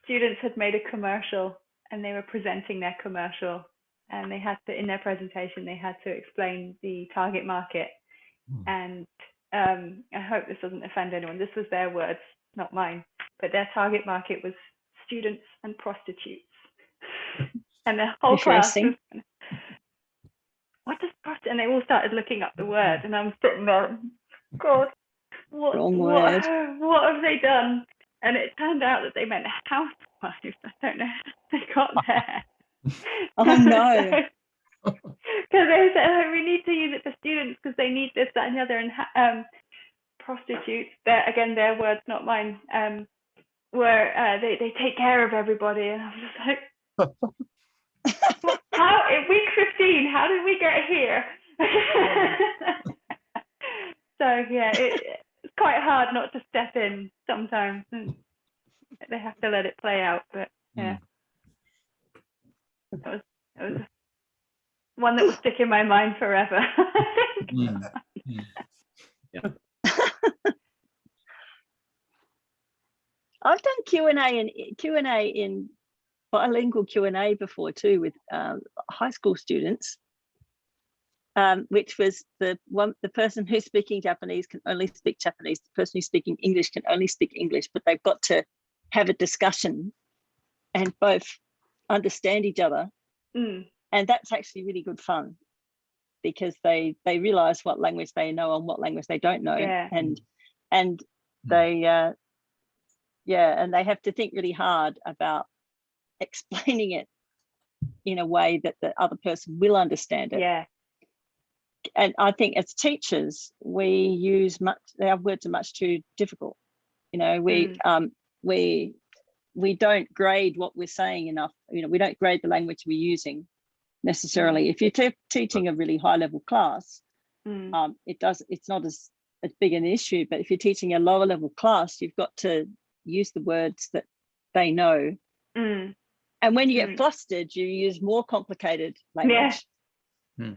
Speaker 1: students had made a commercial and they were presenting their commercial, and they had to, in their presentation, they had to explain the target market. And I hope this doesn't offend anyone. This was their words, not mine. But their target market was students and prostitutes. And the whole class was, what does prostitute? And they all started looking up the word, and I'm sitting there, God, what have they done? And it turned out that they meant housewives. I don't know how they got there.
Speaker 6: Oh no.
Speaker 1: Because they said, we need to use it for students because they need this, that, and the other. And prostitutes, again, their words, not mine, where they take care of everybody. And I was just like, how, in week 15, how did we get here? So, yeah, it's quite hard not to step in sometimes. And they have to let it play out. But, yeah. It was one that will stick in my mind forever.
Speaker 6: I've done Q&A in bilingual Q&A before too, with high school students, which was the person who's speaking Japanese can only speak Japanese, the person who's speaking English can only speak English, but they've got to have a discussion and both understand each other. And that's actually really good fun, because they realize what language they know and what language they don't know. And they and they have to think really hard about explaining it in a way that the other person will understand it. And I think as teachers, we use our words are much too difficult. You know, we don't grade what we're saying enough. You know, we don't grade the language we're using necessarily. If you're teaching a really high level class, it's not as big an issue. But if you're teaching a lower level class, you've got to use the words that they know. And when you get flustered, you use more complicated language.
Speaker 1: You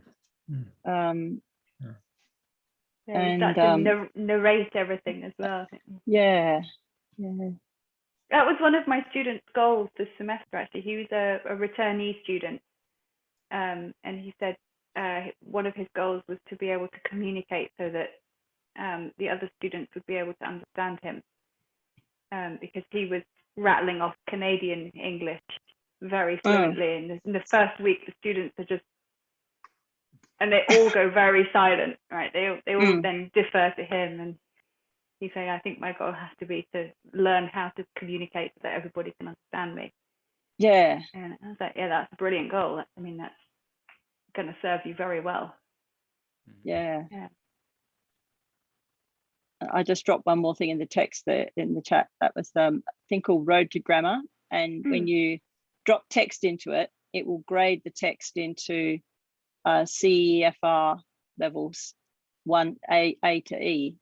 Speaker 1: start to narrate everything as well. That was one of my students' goals this semester, actually. He was a returnee student, and he said one of his goals was to be able to communicate so that the other students would be able to understand him, because he was rattling off Canadian English very fluently. And in the first week, the students are just, and they all go very silent, right? They all then defer to him, and he's saying, I think my goal has to be to learn how to communicate so that everybody can understand me.
Speaker 6: Yeah.
Speaker 1: And I was like, yeah, that's a brilliant goal. I mean, that's going to serve you very well.
Speaker 6: Yeah.
Speaker 1: Yeah.
Speaker 6: I just dropped one more thing in the text there in the chat. That was a thing called Road to Grammar. And when you drop text into it, it will grade the text into CEFR levels, 1A to E.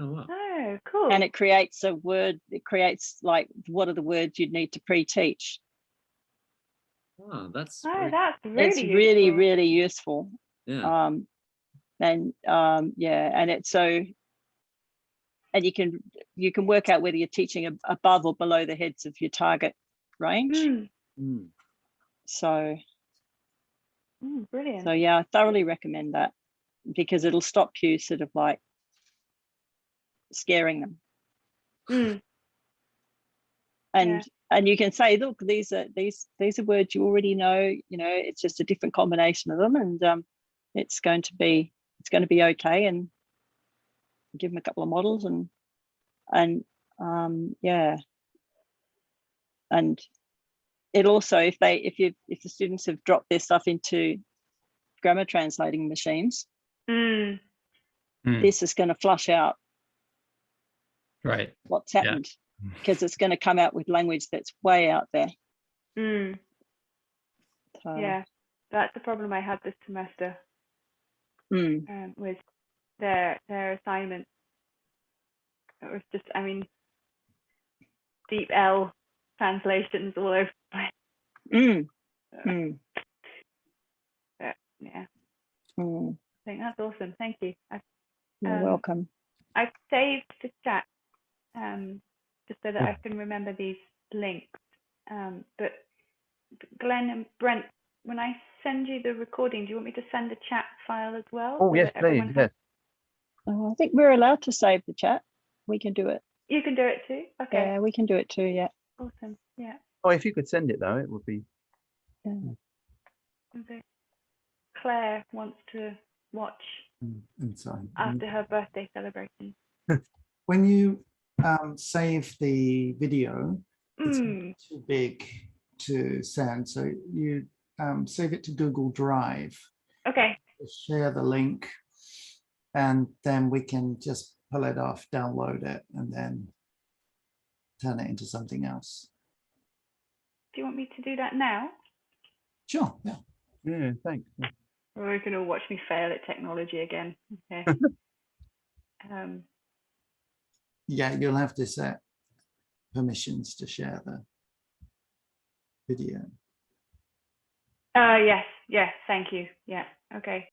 Speaker 7: Oh, wow.
Speaker 1: Oh, cool.
Speaker 6: And it creates a word, it creates like, what are the words you'd need to pre-teach?
Speaker 7: Wow, that's
Speaker 1: that's really
Speaker 6: it's
Speaker 1: useful.
Speaker 6: really, really useful.
Speaker 7: yeah.
Speaker 6: Yeah, and it's so, and you can work out whether you're teaching above or below the heads of your target range. So
Speaker 1: brilliant.
Speaker 6: So yeah, I thoroughly recommend that, because it'll stop you sort of like scaring them. And you can say, look, these are words you already know, you know, it's just a different combination of them, and it's going to be okay, and give them a couple of models, and yeah. And it also, if the students have dropped their stuff into grammar translating machines, this is going to flush out what's happened, because it's going to come out with language that's way out there. So,
Speaker 1: yeah, that's the problem I had this semester with their assignments. It was just, I mean, deep L translations all over the place. Yeah. I think that's awesome. Thank you.
Speaker 6: You're welcome.
Speaker 1: I've saved the chat just so that I can remember these links. But Glenn and Brent, when I send you the recording, do you want me to send a chat file as well?
Speaker 3: Oh, yes, please. Yes.
Speaker 6: Oh, I think we're allowed to save the chat. We can do it.
Speaker 1: You can do it too? Okay.
Speaker 6: Yeah, we can do it too, yeah.
Speaker 1: Awesome. Yeah.
Speaker 3: Oh, if you could send it though, it would be.
Speaker 1: Claire wants to watch after her birthday celebration.
Speaker 2: When you save the video, it's too big to send, so you save it to Google Drive.
Speaker 1: Okay.
Speaker 2: Share the link, and then we can just pull it off, download it, and then turn it into something else.
Speaker 1: Do you want me to do that now?
Speaker 2: Sure. Yeah.
Speaker 3: Yeah. Thanks.
Speaker 1: Or you can all watch me fail at technology again. Okay.
Speaker 2: Yeah, you'll have to set permissions to share the video.
Speaker 1: Yes. Thank you. Yeah. Okay.